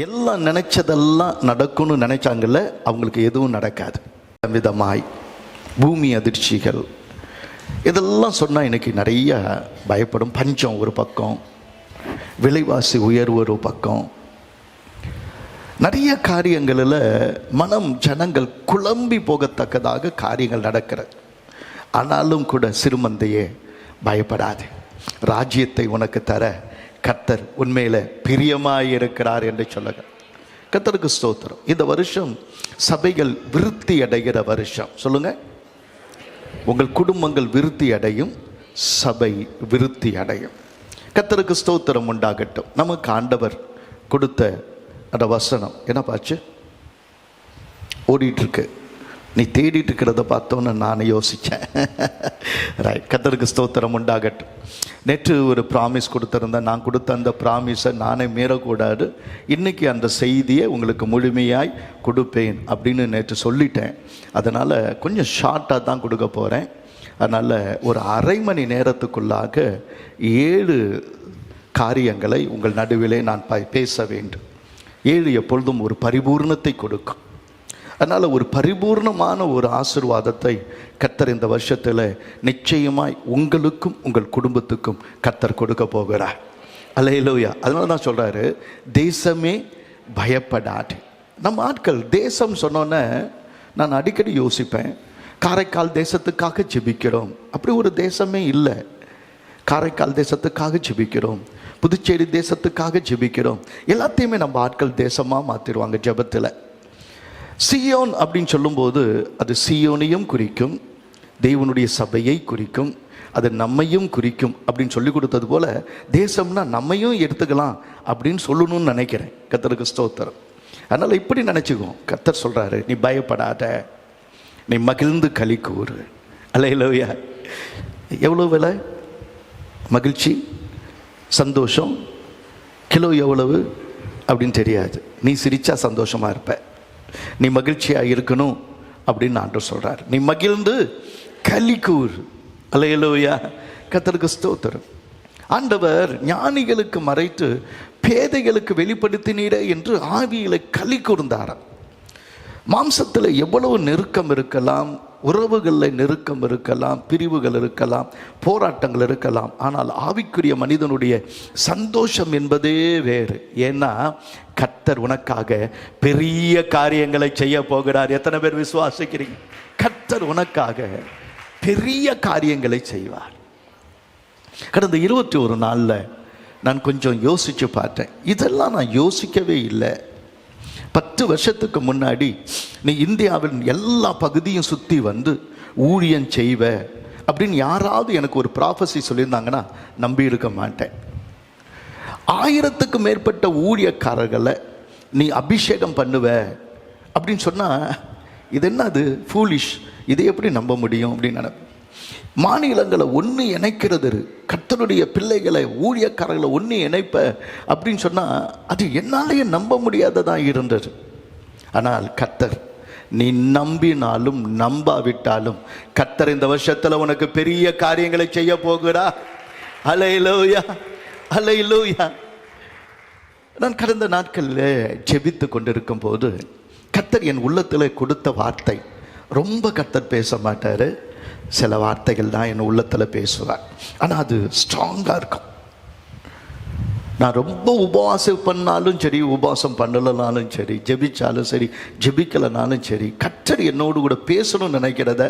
எல்லாம் நினைச்சதெல்லாம் நடக்கும்னு நினைச்சாங்கல்ல, அவங்களுக்கு எதுவும் நடக்காது. விதமாய் பூமி அதிர்ச்சிகள் இதெல்லாம் சொன்னால் இன்னைக்கு நிறைய பயப்படும். பஞ்சம் ஒரு பக்கம், விலைவாசி உயர்வு ஒரு பக்கம், நிறைய காரியங்களில் மனம் ஜனங்கள் குழம்பி போகத்தக்கதாக காரியங்கள் நடக்கிறது. ஆனாலும் கூட சிறுமந்தையே பயப்படாது, ராஜ்யத்தை உனக்கு தர கர்த்தர் உண்மையில பிரியமாய் இருக்கிறார் என்று சொல்லுங்க. கர்த்தருக்கு ஸ்தோத்திரம். இந்த வருஷம் சபைகள் விருத்தி அடைகிற வருஷம். சொல்லுங்க, உங்கள் குடும்பங்கள் விருத்தி அடையும், சபை விருத்தி அடையும். கர்த்தருக்கு ஸ்தோத்திரம் உண்டாகட்டும். நமக்கு ஆண்டவர் கொடுத்த அந்த வசனம் என்ன பாச்சு ஓடிட்டு இருக்கு. நீ தேடிட்டு இருக்கிறத பார்த்தோன்னு நான் யோசித்தேன். ரைட், கர்த்தருக்கு ஸ்தோத்திரம் உண்டாகட்டும். நேற்று ஒரு ப்ராமிஸ் கொடுத்துருந்தேன். நான் கொடுத்த அந்த ப்ராமிஸை நானே மீறக்கூடாது. இன்றைக்கி அந்த செய்தியை உங்களுக்கு முழுமையாய் கொடுப்பேன் அப்படின்னு நேற்று சொல்லிட்டேன். அதனால் கொஞ்சம் ஷார்ட்டாக தான் கொடுக்க போகிறேன். அதனால் ஒரு அரை மணி நேரத்துக்குள்ளாக 7 காரியங்களை உங்கள் நடுவிலே நான் பேச வேண்டும். 7 எப்பொழுதும் ஒரு பரிபூர்ணத்தை கொடுக்கும். அதனால் ஒரு பரிபூர்ணமான ஒரு ஆசீர்வாதத்தை கர்த்தர் இந்த வருஷத்தில் நிச்சயமாய் உங்களுக்கும் உங்கள் குடும்பத்துக்கும் கர்த்தர் கொடுக்க போகிறார். அல்லேலூயா. அதனால தான் சொல்கிறாரு, தேசமே பயப்படாது. நம்ம ஆட்கள் தேசம் சொன்னோன்னே நான் அடிக்கடி யோசிப்பேன், காரைக்கால் தேசத்துக்காக ஜெபிக்கிறோம். அப்படி ஒரு தேசமே இல்லை. காரைக்கால் தேசத்துக்காக ஜெபிக்கிறோம், புதுச்சேரி தேசத்துக்காக ஜெபிக்கிறோம். எல்லாத்தையுமே நம்ம ஆட்கள் தேசமாக மாற்றிடுவாங்க ஜெபத்தில். சியோன் அப்படின்னு சொல்லும்போது அது சியோனையும் குறிக்கும், தேவனுடைய சபையை குறிக்கும், அது நம்மையும் குறிக்கும் அப்படின்னு சொல்லி கொடுத்தது போல தேசம்னா நம்மையும் எடுத்துக்கலாம் அப்படின்னு சொல்லணும்னு நினைக்கிறேன். கர்த்தருக்கு ஸ்தோத்திரம். அதனால் இப்படி நினச்சிக்குவோம். கர்த்தர் சொல்கிறாரு, நீ பயப்படாத, நீ மகிழ்ந்து களி கூறு. அல்லேலூயா. எவ்வளோ விலை? மகிழ்ச்சி, சந்தோஷம் கிலோ எவ்வளவு அப்படின்னு தெரியாது. நீ சிரிச்சா சந்தோஷமாக இருப்ப. நீ மகிழ்ச்சியாக இருக்கணும் அப்படின்னு ஆண்டவர் சொல்கிறார். நீ மகிழ்ந்து களி கூர். அல்லேலூயா. கர்த்தருக்கு ஸ்தோத்திரம். ஆண்டவர் ஞானிகளுக்கு மறைத்து பேதைகளுக்கு வெளிப்படுத்தினீரே என்று ஆவியில களி கூர்ந்தாராம். மாம்சத்தில் எவ்வளவு நெருக்கம் இருக்கலாம், உறவுகளில் நெருக்கம் இருக்கலாம், பிரிவுகள் இருக்கலாம், போராட்டங்கள் இருக்கலாம். ஆனால் ஆவிக்குரிய மனிதனுடைய சந்தோஷம் என்பதே வேறு. ஏன்னா கர்த்தர் உனக்காக பெரிய காரியங்களை செய்ய போகிறார். எத்தனை பேர் விசுவாசிக்கிறீங்க? கர்த்தர் உனக்காக பெரிய காரியங்களை செய்வார். கடந்த 21 நாளில் நான் கொஞ்சம் யோசித்து பார்த்தேன். இதெல்லாம் நான் யோசிக்கவே இல்லை. 10 வருஷத்துக்கு முன்னாடி நீ இந்தியாவின் எல்லா பகுதியும் சுற்றி வந்து ஊழியம் செய்வ அப்படின்னு யாராவது எனக்கு ஒரு ப்ராஃபஸி சொல்லியிருந்தாங்கன்னா நம்பி இருக்க மாட்டேன். 1000க்கு மேற்பட்ட ஊழியக்காரர்களை நீ அபிஷேகம் பண்ணுவ அப்படின்னு சொன்னால் இது என்ன, அது ஃபூலிஷ், இதை எப்படி நம்ப முடியும் அப்படின்னு நினைப்பேன். மாநிலங்களை ஒன்று இணைக்கிறது, கர்த்தருடைய பிள்ளைகளை ஊழியக்காரர்களை ஒன்று இணைப்ப அப்படின்னு சொன்னால் அது என்னாலேயே நம்ப முடியாததான் இருந்தது. ஆனால் கர்த்தர், நீ நம்பினாலும் நம்பாவிட்டாலும் கர்த்தர் இந்த வருஷத்தில் உனக்கு பெரிய காரியங்களை செய்ய போகிறா. அல்லேலூயா, அல்லேலூயா. நான் கடந்த நாட்களில் ஜெபித்து கொண்டிருக்கும் போது கர்த்தர் என் உள்ளத்தில் கொடுத்த வார்த்தை, ரொம்ப கர்த்தர் பேச மாட்டார், சில வார்த்தைகள் தான் என் உள்ளத்தில் பேசுவார். ஆனால் அது ஸ்ட்ராங்காக இருக்கும். நான் ரொம்ப உபவாசம் பண்ணாலும் சரி, உபவாசம் பண்ணலனாலும் சரி, ஜெபிச்சாலும் சரி, ஜெபிக்கலனாலும் சரி, கர்த்தர் என்னோடு கூட பேசணும்னு நினைக்கிறத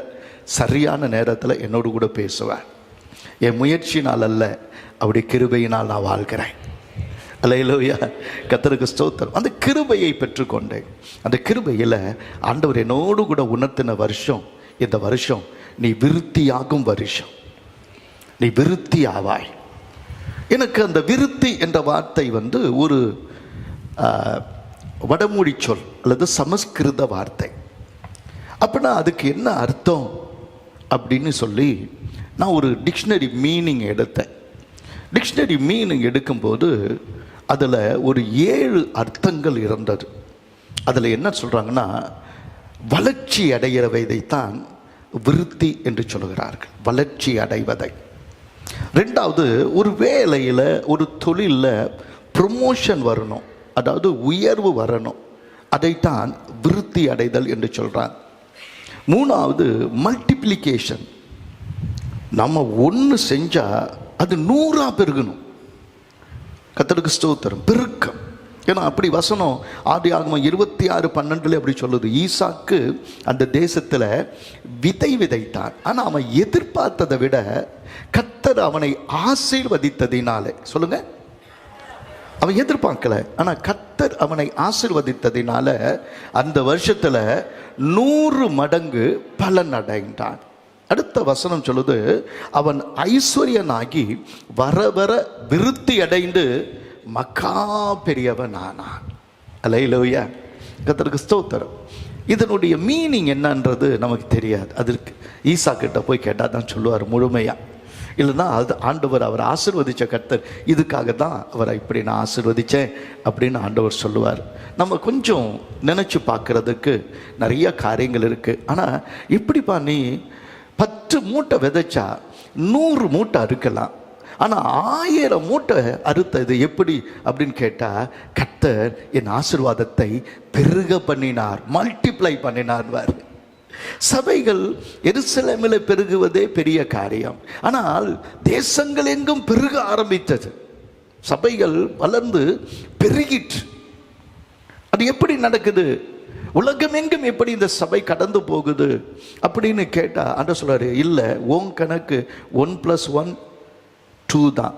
சரியான நேரத்தில் என்னோடு கூட பேசுவார். என் முயற்சினால் அல்ல, அவருடைய கிருபையினால் நான் வாழ்கிறேன். அல்லேலூயா. கர்த்தருக்கு ஸ்தோத்திரம். அந்த கிருபையை பெற்றுக்கொண்டேன். அந்த கிருபையில் ஆண்டவர் என்னோடு கூட உணர்த்தின வருஷம் இந்த வருஷம். நீ விருத்தியாகும் வருஷம், நீ விருத்தி ஆவாய். எனக்கு அந்த விருத்தி என்ற வார்த்தை ஒரு வடமொழி சொல் அல்லது சமஸ்கிருத வார்த்தை. அப்படின்னா அதுக்கு என்ன அர்த்தம் அப்படின்னு சொல்லி நான் ஒரு டிக்ஷனரி மீனிங் எடுத்தேன். டிக்ஷனரி மீனிங் எடுக்கும்போது அதில் ஒரு 7 அர்த்தங்கள் இருந்தது. அதில் என்ன சொல்கிறாங்கன்னா, வளர்ச்சி அடைகிறவைதைத்தான் விருத்தி என்று சொல்கிறார்கள். வளர்ச்சி அடைவதை. 2வது, ஒரு வேலையில் ஒரு தொழிலில் ப்ரொமோஷன் வரணும். அதாவது உயர்வு வரணும். அதைத்தான் விருத்தி அடைதல் என்று சொல்கிறாங்க. மூணாவது மல்டிப்ளிகேஷன். நம்ம ஒன்று செஞ்சால் அது 100 பெருகணும். கர்த்தருக்கு ஸ்தோத்திரம். பெருக்கம். ஏன்னா அப்படி வசனம் ஆதியாகமம் 26:12 அப்படி சொல்லுது. ஈசாக்கு அந்த தேசத்தில் விதை விதைத்தான். ஆனால் அவன் எதிர்பார்த்ததை விட கர்த்தர் அவனை ஆசீர்வதித்ததினாலே, சொல்லுங்க, அவன் எதிர்பார்க்கல, ஆனால் கர்த்தர் அவனை ஆசீர்வதித்ததினால அந்த வருஷத்தில் 100 மடங்கு பலன் அடைந்தான். அடுத்த வசனம் சொல்லுது, அவன் ஐஸ்வர்யனாகி வர வர விருத்தி அடைந்து மக்கா பெரியவன் ஆனான். அல்லேலூயா, கர்த்தருக்கு ஸ்தோத்திரம். இதனுடைய மீனிங் என்னன்றது நமக்கு தெரியாது. அதற்கு ஈசா கிட்ட போய் கேட்டால் தான் சொல்லுவார் முழுமையா. இல்லைன்னா அது ஆண்டவர் அவர் ஆசீர்வதித்த கர்த்தர், இதுக்காக தான் அவரை இப்படி நான் ஆசீர்வதித்தேன் அப்படின்னு ஆண்டவர் சொல்லுவார். நம்ம கொஞ்சம் நினச்சி பார்க்குறதுக்கு நிறைய காரியங்கள் இருக்குது. ஆனால் இப்படிப்பா, நீ 10 மூட்டை விதைச்சா 100 மூட்டை அறுக்கலாம், ஆனால் 1000 மூட்டை அறுத்தது எப்படி அப்படின்னு கேட்டால், கர்த்தர் என் ஆசீர்வாதத்தை பெருக பண்ணினார், மல்டிப்ளை பண்ணினார். சபைகள் எருசலேமில் பெருகுவதே பெரிய காரியம். ஆனால் தேசங்கள் எங்கும் பெருக ஆரம்பித்தது. சபைகள் வளர்ந்து பெருகிற்று. அது எப்படி நடக்குது? உலகம் எங்கும் எப்படி இந்த சபை கடந்து போகுது அப்படின்னு கேட்டா ஆண்டவர் சொல்றாரு, இல்லை, உன் கணக்கு 1 + 1 2 தான்.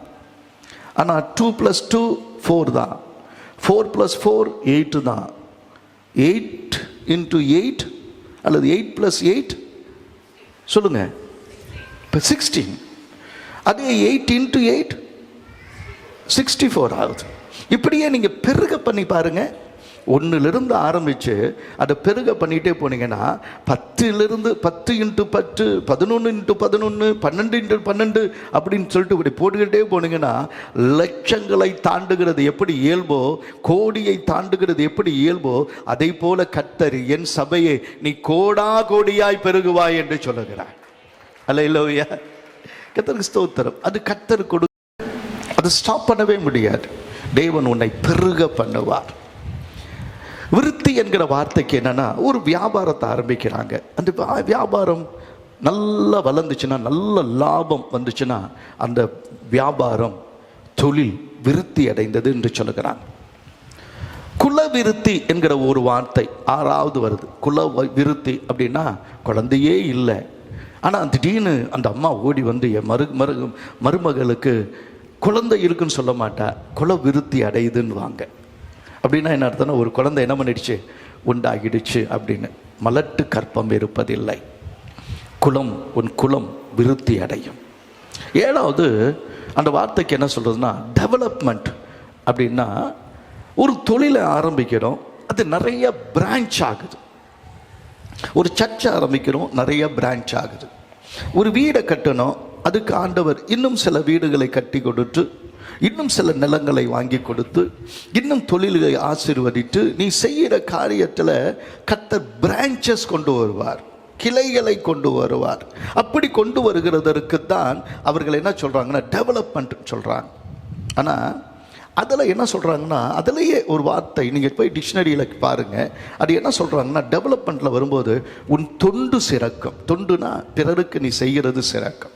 ஆனால் 2 + 2 4 தான். 4 + 4 8 தான். 8 × 8 அல்லது 8 + 8 சொல்லுங்க, இப்போ 16. அதே 8 × 8 64 ஆகுது. இப்படியே நீங்க பெருக பண்ணி பாருங்க. 1லிருந்து ஆரம்பிச்சு அதை பெருக பண்ணிட்டே போனீங்கன்னா 10லிருந்து 10 × 10 11 × 11 12 × 12 அப்படின்னு சொல்லிட்டு இப்படி போட்டுக்கிட்டே போனீங்கன்னா லட்சங்களை தாண்டுகிறது எப்படி இயல்போ, கோடியை தாண்டுகிறது எப்படி இயல்போ, அதை போல கர்த்தர் என் சபையை நீ கோடா கோடியாய் பெருகுவாய் என்று சொல்லுகிறார். அல்லேலூயா, கர்த்தருக்கு ஸ்தோத்திரம். அது கர்த்தர் கொடு, அது ஸ்டாப் பண்ணவே முடியாது. தேவன் உன்னை பெருக பண்ணுவார். விருத்தி என்கிற வார்த்தைக்கு என்னன்னா, ஒரு வியாபாரத்தை ஆரம்பிக்கிறாங்க. அந்த வியாபாரம் நல்லா வளர்ந்துச்சுன்னா, நல்ல லாபம் வந்துச்சுன்னா, அந்த வியாபாரம் தொழில் விருத்தி அடைந்தது என்று சொல்லுகிறாங்க. குல விருத்தி என்கிற ஒரு வார்த்தை 6வது வருது. குல விருத்தி அப்படின்னா குழந்தையே இல்லை, ஆனால் திடீர்னு அந்த அம்மா ஓடி வந்து என் மருமகளுக்கு குழந்தை இருக்குன்னு சொல்ல மாட்டா, குல விருத்தி அடையுதுன்னு வாங்க. அப்படின்னா என்ன அர்த்தம்னா, ஒரு குழந்தை என்ன பண்ணிடுச்சு, உண்டாகிடுச்சு அப்படின்னு. மலட்டு கற்பம் இருப்பதில்லை. குலம், உன் குலம் விருத்தி அடையும். 7வது அந்த வார்த்தைக்கு என்ன சொல்றதுன்னா, டெவலப்மெண்ட். அப்படின்னா ஒரு தொழிலை ஆரம்பிக்கிறோம், அது நிறைய பிரான்ச் ஆகுது. ஒரு சர்ச்சை ஆரம்பிக்கிறோம், நிறைய பிரான்ச் ஆகுது. ஒரு வீடை கட்டணும், அதுக்கு ஆண்டவர் இன்னும் சில வீடுகளை கட்டி கொடுத்து, இன்னும் சில நிலங்களை வாங்கி கொடுத்து, இன்னும் தொழில்களை ஆசீர்வதித்து, நீ செய்கிற காரியத்தில் கர்த்தர் பிரான்ச்சஸ் கொண்டு வருவார், கிளைகளை கொண்டு வருவார். அப்படி கொண்டு வருகிறதற்கு தான் அவர்கள் என்ன சொல்கிறாங்கன்னா டெவலப்மெண்ட் சொல்கிறாங்க. ஆனால் அதில் என்ன சொல்கிறாங்கன்னா, அதிலேயே ஒரு வார்த்தை நீங்கள் போய் டிக்ஷனரியில் பாருங்கள். அது என்ன சொல்கிறாங்கன்னா, டெவலப்மெண்ட்டில் வரும்போது உன் தொண்டு சிறக்கும். தொண்டுனா பிறருக்கு நீ செய்கிறது சிறக்கும்.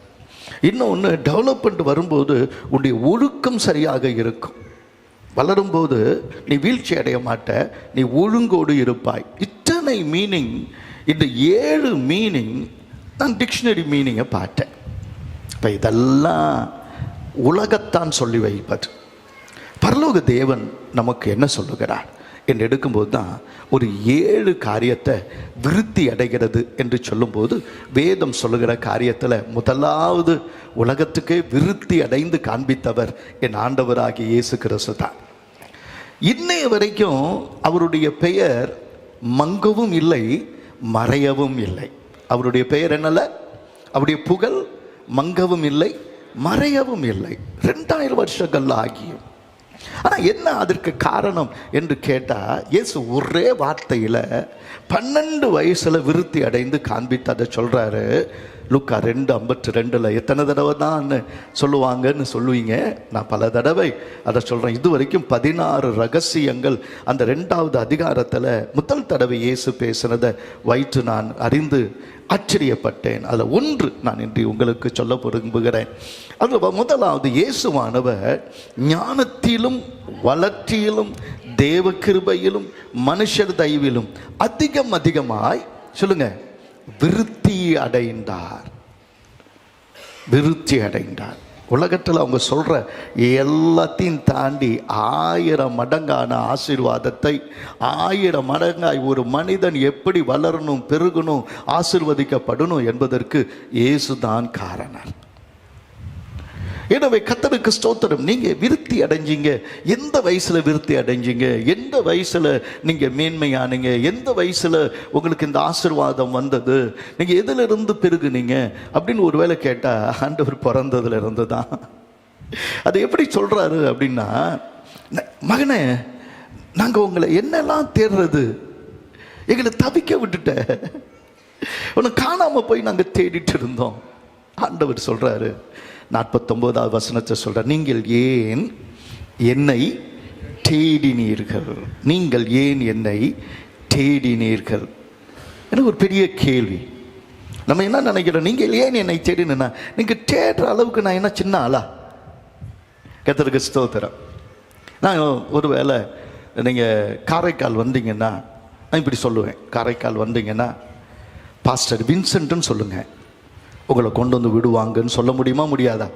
இன்னொன்று, டெவலப்மெண்ட் வரும்போது உன்னுடைய ஒழுக்கம் சரியாக இருக்கும். வளரும்போது நீ வீழ்ச்சி அடைய மாட்ட, நீ ஒழுங்கோடு இருப்பாய். இத்தனை மீனிங், இந்த 7 மீனிங் நான் டிக்ஷனரி மீனிங்கை பார்த்தேன். இப்போ இதெல்லாம் உலகத்தான் சொல்லி வைப்பது. பரலோக தேவன் நமக்கு என்ன சொல்லுகிறார் என்று எடுக்கும்போது தான் ஒரு 7 காரியத்தை விருத்தி அடைகிறது என்று சொல்லும்போது, வேதம் சொல்லுகிற காரியத்தில் முதலாவது உலகத்துக்கே விருத்தி அடைந்து காண்பித்தவர் என் ஆண்டவராகிய இயேசு கிறிஸ்து தான். இன்னைய வரைக்கும் அவருடைய பெயர் மங்கவும் இல்லை, மறையவும் இல்லை. அவருடைய பெயர் என்னல்ல, அவருடைய புகழ் மங்கவும் இல்லை, மறையவும் இல்லை. 2000 வருஷங்கள் ஆகியும். ஆனால் என்ன அதற்கு காரணம் என்று கேட்டால், இயேசு ஒரே வார்த்தையில் 12 வயசில் விருத்தி அடைந்து காண்பித்து அதை சொல்கிறாரு. லூக்கா 2:52 எத்தனை தடவை தான் சொல்லுவாங்கன்னு சொல்லுவீங்க. நான் பல தடவை அதை சொல்கிறேன். இது வரைக்கும் 16 ரகசியங்கள் அந்த 2வது அதிகாரத்தில் முதல் தடவை இயேசு பேசுனதை வைத்து நான் அறிந்து ஆச்சரியப்பட்டேன். அதில் ஒன்று நான் இன்று உங்களுக்கு சொல்ல விரும்புகிறேன். அதில் முதலாவது, இயேசுவானவர் ஞானத்திலும் வளர்ச்சியிலும் தேவ கிருபையிலும் மனுஷர் தயவிலும் அதிகமாய் சொல்லுங்க விருத்தி அடைந்தார். விருத்தி அடைந்தார். உலகத்தில் அவங்க சொல்ற எல்லாத்தையும் தாண்டி 1000 மடங்கான ஆசீர்வாதத்தை 1000 மடங்காய் ஒரு மனிதன் எப்படி வளரணும், பெருகணும், ஆசீர்வதிக்கப்படணும் என்பதற்கு இயேசுதான் காரணம். எனவே கர்த்தருக்கு ஸ்தோத்திரம். நீங்க விருத்தி அடைஞ்சிங்க. எந்த வயசுல விருத்தி அடைஞ்சிங்க? எந்த வயசுல நீங்க மேன்மையானீங்க? எந்த வயசுல உங்களுக்கு இந்த ஆசீர்வாதம் வந்தது? நீங்க எதுல இருந்து பெருகுனீங்க அப்படின்னு ஒரு வேளை கேட்டா, ஆண்டவர் பிறந்ததுல இருந்து தான். அது எப்படி சொல்றாரு அப்படின்னா, மகனே நாங்க உங்களை என்னெல்லாம் தேடுறது, எங்களை தவிக்க விட்டுட்ட, உன்னை காணாம போய் நாங்க தேடிட்டு இருந்தோம். ஆண்டவர் சொல்றாரு 49வது வசனத்தை சொல்ற, நீங்கள் ஏன் என்னை தேடினீர்கள்? நீங்கள் ஏன் என்னை தேடினீர்கள்? எனக்கு ஒரு பெரிய கேள்வி. நம்ம என்ன நினைக்கிறோம், நீங்கள் ஏன் என்னை தேடினா, நீங்க தேடுற அளவுக்கு நான் என்ன சின்ன ஆளா? கர்த்தருக்கு ஸ்தோத்திரம். நான் ஒருவேளை நீங்க காரைக்கால் வந்தீங்கன்னா நான் இப்படி சொல்லுவேன், காரைக்கால் வந்தீங்கன்னா பாஸ்டர் வின்சென்ட்னு சொல்லுங்க, உங்களை கொண்டு வந்து விடுவாங்கன்னு சொல்ல முடியுமா, முடியாதா?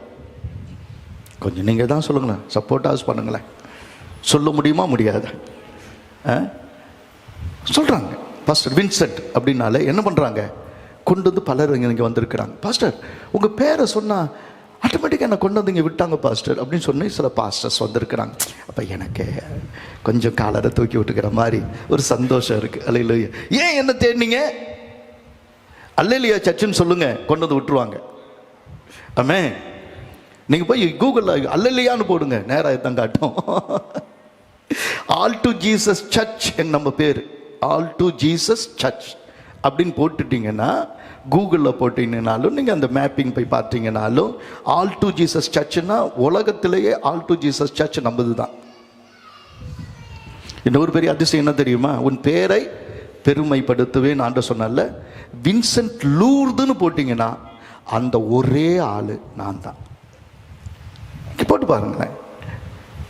கொஞ்சம் நீங்கள் தான் சொல்லுங்களேன், சப்போர்ட்டாஸ் பண்ணுங்களேன். சொல்ல முடியுமா, முடியாதா? சொல்கிறாங்க பாஸ்டர் வின்சென்ட் அப்படின்னாலே என்ன பண்ணுறாங்க, கொண்டு வந்து பலர் இங்கே வந்திருக்கிறாங்க. பாஸ்டர் உங்கள் பேரை சொன்னால் ஆட்டோமேட்டிக்காக என்னை கொண்டு வந்து இங்கே விட்டாங்க பாஸ்டர் அப்படின்னு சொன்னி சில பாஸ்டர்ஸ் வந்திருக்கிறாங்க. அப்போ எனக்கு கொஞ்சம் காலரை தூக்கி விட்டுக்கிற மாதிரி ஒரு சந்தோஷம் இருக்குது. அல்லேலூயா. ஏன் என்ன தேடினீங்க? அல்லேலூயா சர்ச்சுன்னு சொல்லுங்க, கொண்டு வந்து விட்டுருவாங்க. ஆமென். நீங்க போய் கூகுளில் அல்லேலூயான்னு போடுங்க, நேராக தான் காட்டும். ஆல் டு ஜீசஸ் சர்ச் நம்ம பேர், ஆல் டு ஜீசஸ் சர்ச் அப்படின்னு போட்டுட்டீங்கன்னா, கூகுளில் போட்டீங்கன்னாலும் நீங்கள் அந்த மேப்பிங் போய் பார்த்தீங்கன்னாலும் ஆல் டு ஜீசஸ் சர்ச்னா உலகத்திலேயே ஆல் டு ஜீசஸ் சர்ச் நம்மது தான். இன்னொரு பெரிய அதிசயம் என்ன தெரியுமா? உன் பேரை பெருமைப்படுத்துவேன் ஆண்டு சொன்னால, வின்சென்ட் லூர்துன்னு போட்டிங்கன்னா அந்த ஒரே ஆளு நான் தான். போட்டு பாருங்களேன்.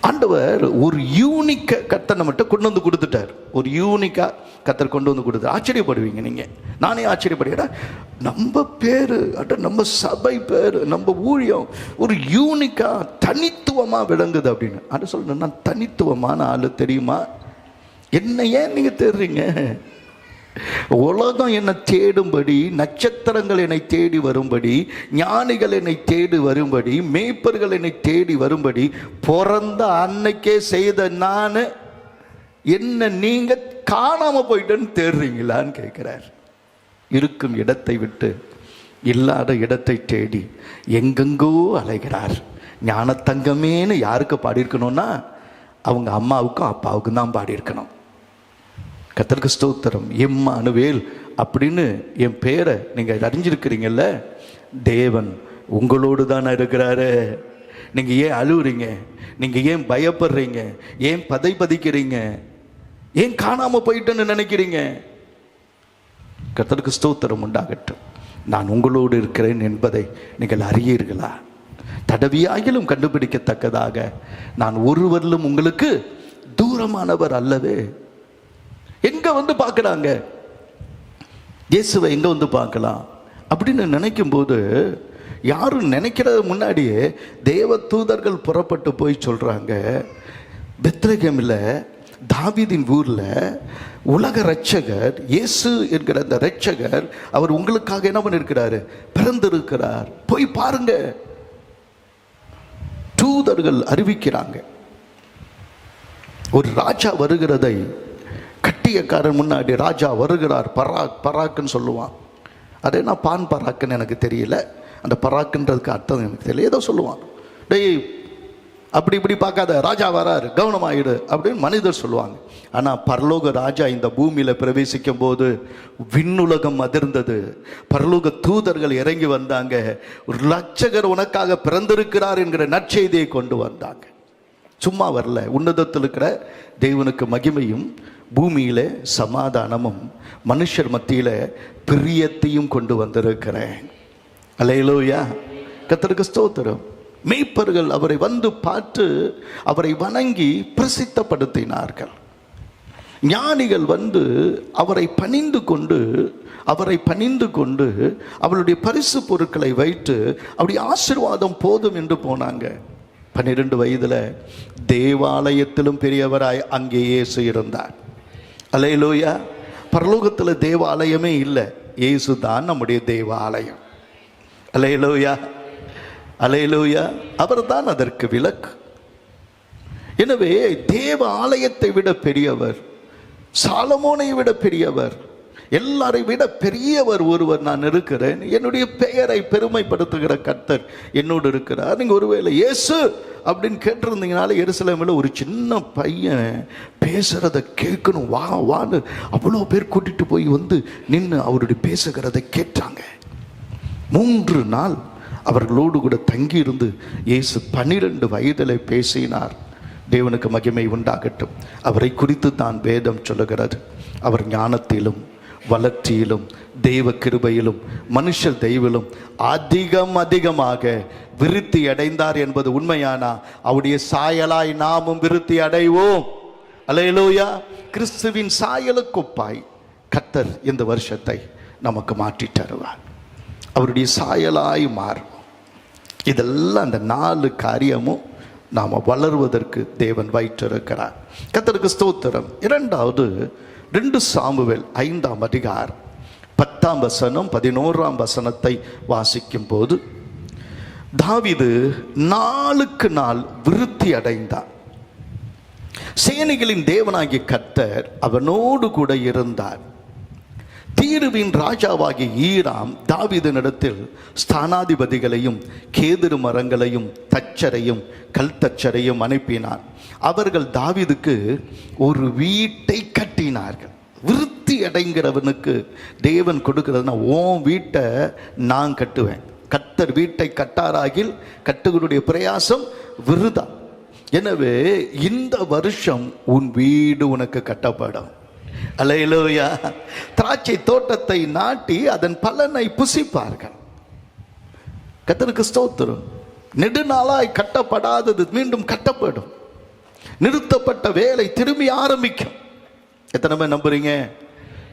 ஆண்டவர் ஒரு யூனிக்க கர்த்தனை மட்டும் கொண்டு வந்து கொடுத்துட்டார். ஒரு யூனிக்கா கர்த்தர் கொண்டு வந்து கொடுத்தார். ஆச்சரியப்படுவீங்க நீங்க, நானே ஆச்சரியப்படுகிறேன். நம்ம பேரு, நம்ம சபை பேரு, நம்ம ஊழியம் ஒரு யூனிக்கா தனித்துவமா விளங்குது அப்படின்னு. அது சொல்றேன், நான் தனித்துவமான ஆளு தெரியுமா? என்ன ஏன் நீங்க தேடுறீங்க? உலகம் என்னை தேடும்படி, நட்சத்திரங்கள் என்னை தேடி வரும்படி, ஞானிகள் என்னை தேடி வரும்படி, மேய்ப்பர்கள் என்னை தேடி வரும்படி பிறந்த அன்னைக்கே செய்த நான் என்ன நீங்க காணாம போயிட்டேன்னு தேடுறீங்களான்னு கேட்கிறார். இருக்கும் இடத்தை விட்டு இல்லாத இடத்தை தேடி எங்கெங்கோ அலைகிறார். ஞானத்தங்கமேன்னு யாருக்கு பாடியிருக்கணும்னா அவங்க அம்மாவுக்கும் அப்பாவுக்கும் தான் பாடியிருக்கணும். கர்த்தருக்கு ஸ்தோத்திரம். இம்மானுவேல் அப்படின்னு என் பேரை நீங்கள் அறிஞ்சிருக்கிறீங்கல்ல, தேவன் உங்களோடு தானே இருக்கிறாரு. நீங்கள் ஏன் அழுவுறீங்க? நீங்கள் ஏன் பயப்படுறீங்க? ஏன் பதிக்கிறீங்க? ஏன் காணாம போயிட்டேன்னு நினைக்கிறீங்க? கர்த்தருக்கு ஸ்தோத்திரம் உண்டாகட்டும். நான் உங்களோடு இருக்கிறேன் என்பதை நீங்கள் அறியீர்களா? தடவியாயிலும் கண்டுபிடிக்கத்தக்கதாக நான் ஒருவரிலும் உங்களுக்கு தூரமானவர் அல்லவே. எங்க வந்து பார்க்கறாங்க இயேசுவை, எங்க வந்து பார்க்கலாம் அப்படின்னு நினைக்கும் போது, யாரும் நினைக்கிறது முன்னாடியே தேவ தூதர்கள் புறப்பட்டு போய் சொல்றாங்க, பெத்லகேமில் தாவீதின் ஊர்ல உலக இரட்சகர் இயேசு என்கிற அந்த இரட்சகர் அவர் உங்களுக்காக என்ன பண்ணிருக்கிறாரு, பிறந்திருக்கிறார், போய் பாருங்க. தூதர்கள் அறிவிக்கிறாங்க. ஒரு ராஜா வருகிறதை கட்டியக்காரன் முன்னாடி ராஜா வருகிறார், பராக் பராக்குன்னு சொல்லுவான். அது என்ன பான் பராக்குன்னு எனக்கு தெரியல, அந்த பராக்குன்றதுக்கு அர்த்தம் எனக்கு தெரியல, ஏதோ சொல்லுவான். டேய் அப்படி இப்படி பார்க்காத, ராஜா வராரு கவனமாயிடு அப்படின்னு மனிதர் சொல்லுவாங்க. ஆனால் பரலோக ராஜா இந்த பூமியில் பிரவேசிக்கும் போது விண்ணுலகம் அதிர்ந்தது. பரலோக தூதர்கள் இறங்கி வந்தாங்க. ஒரு இரட்சகர் உனக்காக பிறந்திருக்கிறார் என்கிற நற்செய்தியை கொண்டு வந்தாங்க. சும்மா வரல. உன்னதத்தில் இருக்கிற தேவனுக்கு மகிமையும், பூமியில சமாதானமும், மனுஷர் மத்தியில பிரியத்தையும் கொண்டு வந்திருக்கிறேன். அல்லேலூயா, கர்த்தருக்கு ஸ்தோத்திரம். மேய்ப்பர்கள் அவரை வந்து பார்த்து அவரை வணங்கி பிரசித்தப்படுத்தினார்கள். ஞானிகள் வந்து அவரை பணிந்து கொண்டு அவளுடைய பரிசு பொருட்களை வைத்து அப்படி ஆசீர்வாதம் போதும் என்று போனாங்க. 12 வயதுல தேவாலயத்திலும் பெரியவராய் அங்கே இயேசு இருந்தார். அல்லேலூயா. பரலோகத்தில் தேவாலயமே இல்லை, இயேசு தான் நம்முடைய தேவாலயம். அல்லேலூயா, அல்லேலூயா. அவர் தான் அதற்கு விலக்கு. எனவே தேவ ஆலயத்தை விட பெரியவர், சாலமோனை விட பெரியவர், எல்லாரை விட பெரியவர் ஒருவர் நான் இருக்கிறேன். என்னுடைய பெயரை பெருமைப்படுத்துகிற கர்த்தர் என்னோடு இருக்கிறார். நீங்க ஒருவேளை இயேசு அப்படின்னு கேட்டிருந்தீங்கனால எருசலேமில் ஒரு சின்ன பையன் பேசுறத கேட்கணும் வா வான்னு அவ்வளோ பேர் கூட்டிட்டு போய் வந்து நின்று அவருடைய பேசுகிறத கேட்டாங்க. 3 நாள் அவர்களோடு கூட தங்கியிருந்து இயேசு 12 வயதில் பேசினார். தேவனுக்கு மகிமை உண்டாகட்டும். அவரை குறித்து தான் வேதம் சொல்லுகிறது, அவர் ஞானத்திலும் வளர்ச்சியிலும் தெய்வ கிருபையிலும் மனுஷர் தெய்விலும் அதிகமாக விருத்தி அடைந்தார் என்பது உண்மையானா அவருடைய சாயலாய் நாமும் விருத்தி அடைவோம். அல்லேலூயா. கிறிஸ்துவின் சாயலுக்குப்பாய் கர்த்தர் இந்த வருஷத்தை நமக்கு மாற்றி தருவார். அவருடைய சாயலாய் மாறும். இதெல்லாம் அந்த 4 காரியமும் நாம் வளர்வதற்கு தேவன் வைத்திருக்கிறார். கர்த்தருக்கு ஸ்தோத்திரம். 2வது 2 சாமுவேல் 5ஆம் அதிகாரம் 10ஆம் வசனம் 11ஆம் வசனத்தை வாசிக்கும் போது, தாவீது நாளுக்கு நாள் விருத்தி அடைந்தார். சேனைகளின் தேவனாகிய கர்த்தர் அவனோடு கூட இருந்தார். தீருவின் ராஜாவாகிய ஈராம் தாவீதினிடத்தில் ஸ்தானாதிபதிகளையும் கேதுரு மரங்களையும் தச்சரையும் கல் தச்சரையும் அனுப்பினார். அவர்கள் தாவீதுக்கு ஒரு வீட்டை கட்டினார்கள். விருத்தி அடைங்கிறவனுக்கு தேவன் கொடுக்கிறதுனா, உன் வீட்டை நான் கட்டுவேன். கர்த்தர் வீட்டை கட்டாராகில் கட்டுகளுடைய பிரயாசம் விருதா. எனவே இந்த வருஷம் உன் வீடு உனக்கு கட்டப்படும். அல்லேலூயா. திராட்சை தோட்டத்தை நாட்டி அதன் பலனை புசிப்பார்கள். கர்த்தருக்கு ஸ்தோத்திரம். நெடுநாளாய் கட்டப்படாதது மீண்டும் கட்டப்படும். நிறுத்தப்பட்ட வேலை திரும்பி ஆரம்பிக்கும். எத்தனை பேர் நம்புறீங்க?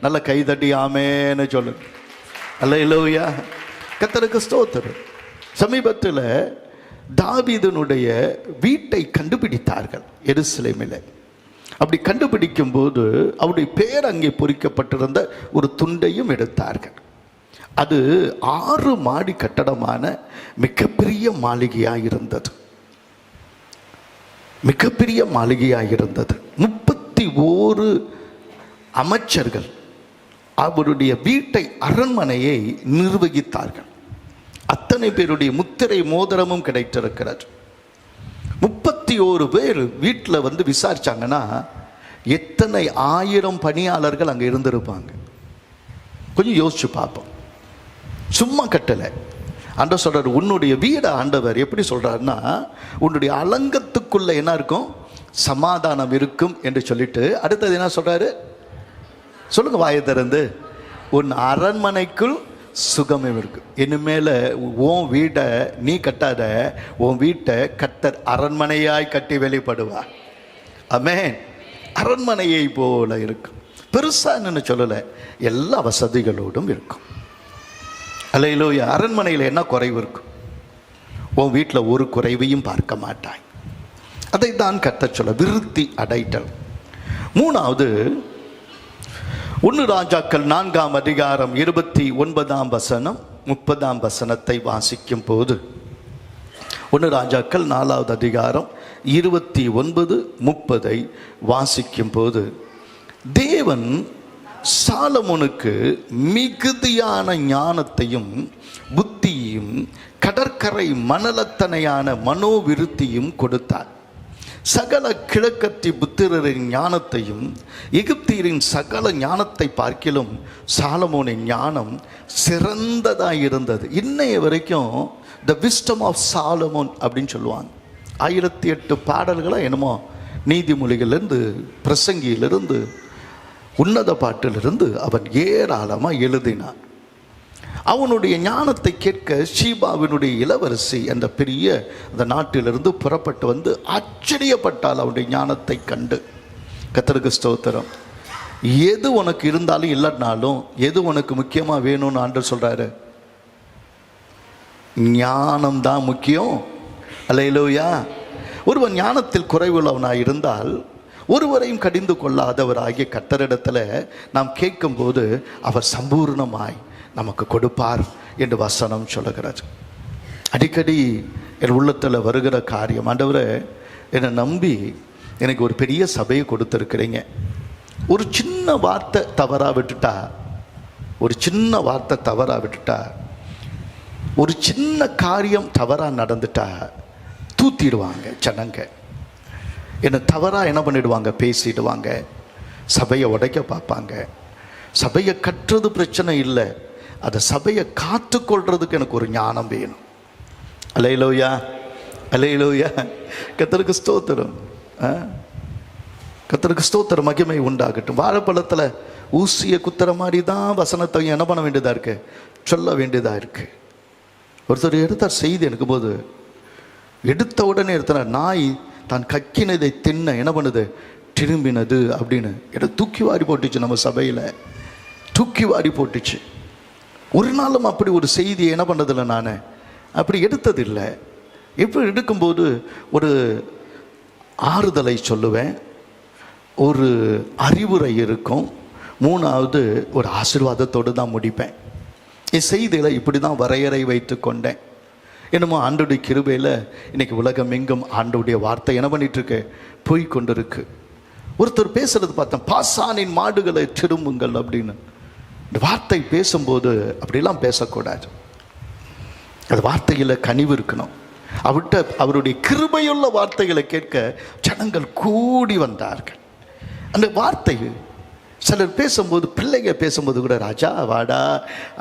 நல்ல கைதட்டி ஆமேன்னு சொல்லுங்க. அல்லேலூயா, கர்த்தருக்கு ஸ்தோத்திரம். சமீபத்தில் தாவீதினுடைய வீட்டை கண்டுபிடித்தார்கள் எருசலேமில். அப்படி கண்டுபிடிக்கும் போது அவருடைய பேர் அங்கே பொறிக்கப்பட்டிருந்த ஒரு துண்டையும் எடுத்தார்கள். அது 6 மாடி கட்டடமான மிகப்பெரிய மாளிகையாக இருந்தது. மிகப்பெரிய மாளிகையாக இருந்தது. 31 அமைச்சர்கள் அவருடைய வீட்டை, அரண்மனையை நிர்வகித்தார்கள். அத்தனை பேருடைய முத்திரை மோதிரமும் கிடைத்திருக்கிறது. 31 பேர் வீட்டில் வந்து விசாரிச்சாங்கன்னா எத்தனை 1000 பணியாளர்கள் அங்கே இருந்திருப்பாங்க. கொஞ்சம் யோசிச்சு பார்ப்போம். சும்மா கட்டலை. ஆண்டவர் சொல்றாரு, உன்னுடைய வீட ஆண்டவர் எப்படி சொல்றாருன்னா, உன்னுடைய அலங்கத்துக்குள்ள என்ன இருக்கும்? சமாதானம் இருக்கும் என்று சொல்லிட்டு அடுத்தது என்ன சொல்றாரு? சொல்லுங்க வாயை திறந்து. உன் அரண்மனைக்குள் சுகமே இருக்கு. இனிமேல உன் வீட்டை நீ கட்டாத, உன் வீட்டை கர்த்தர் அரண்மனையாய் கட்டி வெளிப்படுவார். ஆமென். அரண்மனையை போல இருக்கும். பெருசா என்னன்னு சொல்லல, எல்லா வசதிகளோடும் இருக்கும். அல்லேலூயா. அரண்மனையில் என்ன குறைவு இருக்கும்? உன் வீட்டில் ஒரு குறைவையும் பார்க்க மாட்டாய். அதை தான் கர்த்தர் சொல்ல, விருத்தி அடைத்தல். 3வது 1 ராஜாக்கள் 4ஆம் அதிகாரம் 29ஆம் வசனம் 30ஆம் வசனத்தை வாசிக்கும் போது, 1 ராஜாக்கள் 4வது அதிகாரம் 29, 30 வாசிக்கும் போது, தேவன் சாலமோனுக்கு மிகுதியான ஞானத்தையும் புத்தியும் கடற்கரை மணலத்தனையான மனோவிருத்தியும் கொடுத்தார். சகல கிழக்கத்தி புத்திரரின் ஞானத்தையும் எகிப்தியரின் சகல ஞானத்தை பார்க்கிலும் சாலமோனின் ஞானம் சிறந்ததாக இருந்தது. இன்னைய வரைக்கும் த விஸ்டம் ஆஃப் சாலமோன் அப்படின்னு சொல்லுவாங்க. 1008 பாடல்களாக என்னமோ நீதிமொழிகளிலிருந்து பிரசங்கியிலிருந்து உன்னத பாட்டிலிருந்து அவன் ஏராளமாக எழுதினான். அவனுடைய ஞானத்தை கேட்க ஷீபாவினுடைய இளவரசி அந்த பெரிய அந்த நாட்டிலிருந்து புறப்பட்டு வந்து ஆச்சரியப்பட்டால் அவனுடைய ஞானத்தை கண்டு. கர்த்தருக்கு ஸ்தோத்திரம். எது உனக்கு இருந்தாலும் இல்லைனாலும் எது உனக்கு முக்கியமாக வேணும்னு ஆண்டவர் சொல்கிறாரு? ஞானம் தான் முக்கியம். அல்லேலூயா. ஒருவன் ஞானத்தில் குறைவுள்ளவனாக இருந்தால் ஒருவரையும் கடிந்து கொள்ளாதவராகிய கர்த்தரிடத்தில் நாம் கேட்கும்போது அவர் சம்பூர்ணமாய் நமக்கு கொடுப்பார் என்று வசனம் சொல்லுகிறது. அடிக்கடி என் உள்ளத்தில் வருகிற காரியம், ஆண்டவரே என்னை நம்பி எனக்கு ஒரு பெரிய சபையை கொடுத்துருக்கிறீங்க, ஒரு சின்ன வார்த்தை தவறாக விட்டுட்டா, ஒரு சின்ன வார்த்தை தவறாக விட்டுட்டா, ஒரு சின்ன காரியம் தவறாக நடந்துட்டா தூத்திடுவாங்க ஜனங்க. என்னை தவறாக என்ன பண்ணிடுவாங்க? பேசிடுவாங்க, சபையை உடைக்க பார்ப்பாங்க. சபையை கட்டுறது பிரச்சனை இல்லை, அதை சபையை காத்து கொள்றதுக்கு எனக்கு ஒரு ஞானம் வேணும். அல்லேலூயா, அல்லேலூயா. கர்த்தருக்கு ஸ்தோத்திரம், கர்த்தருக்கு ஸ்தோத்திரம். மகிமை உண்டாகட்டும். வாழைப்பழத்தில் ஊசியை குத்துற மாதிரி தான் வசனத்தை என்ன பண்ண வேண்டியதாக இருக்கு, சொல்ல வேண்டியதாக இருக்கு. ஒருத்தர் எடுத்தார் செய்தி எடுக்கும் போது, எடுத்த உடனே எடுத்தார், நாய் தான் கக்கினதை தின்ன என்ன பண்ணுது, திரும்பினது அப்படின்னு எடுத்து தூக்கி வாரி போட்டுச்சு. நம்ம சபையில் தூக்கி வாரி போட்டுச்சு. ஒரு நாளும் அப்படி ஒரு செய்தியை என்ன பண்ணதில்லை, நான் அப்படி எடுத்ததில்லை. எப்படி எடுக்கும்போது ஒரு ஆறுதலை சொல்லுவேன், ஒரு அறிவுரை இருக்கும், மூணாவது ஒரு ஆசீர்வாதத்தோடு தான் முடிப்பேன். என் செய்தியில் இப்படி தான் வரையறை வைத்து கொண்டேன். என்னமோ ஆண்டோடைய கிருபையில் இன்றைக்கி உலகம் எங்கும் ஆண்டோடைய வார்த்தை என்ன பண்ணிகிட்ருக்கு, போய் கொண்டு இருக்கு. ஒருத்தர் பேசுகிறது பார்த்தேன், பாசானின் மாடுகளை திரும்புங்கள் அப்படின்னு. இந்த வார்த்தை பேசும்போது அப்படிலாம் பேசக்கூடாது. அது வார்த்தையில் கனிவு இருக்கணும். அவருடைய கிருபையுள்ள வார்த்தைகளை கேட்க ஜனங்கள் கூடி வந்தார்கள். அந்த வார்த்தை சிலர் பேசும்போது, பிள்ளைங்க பேசும்போது கூட ராஜா வாடா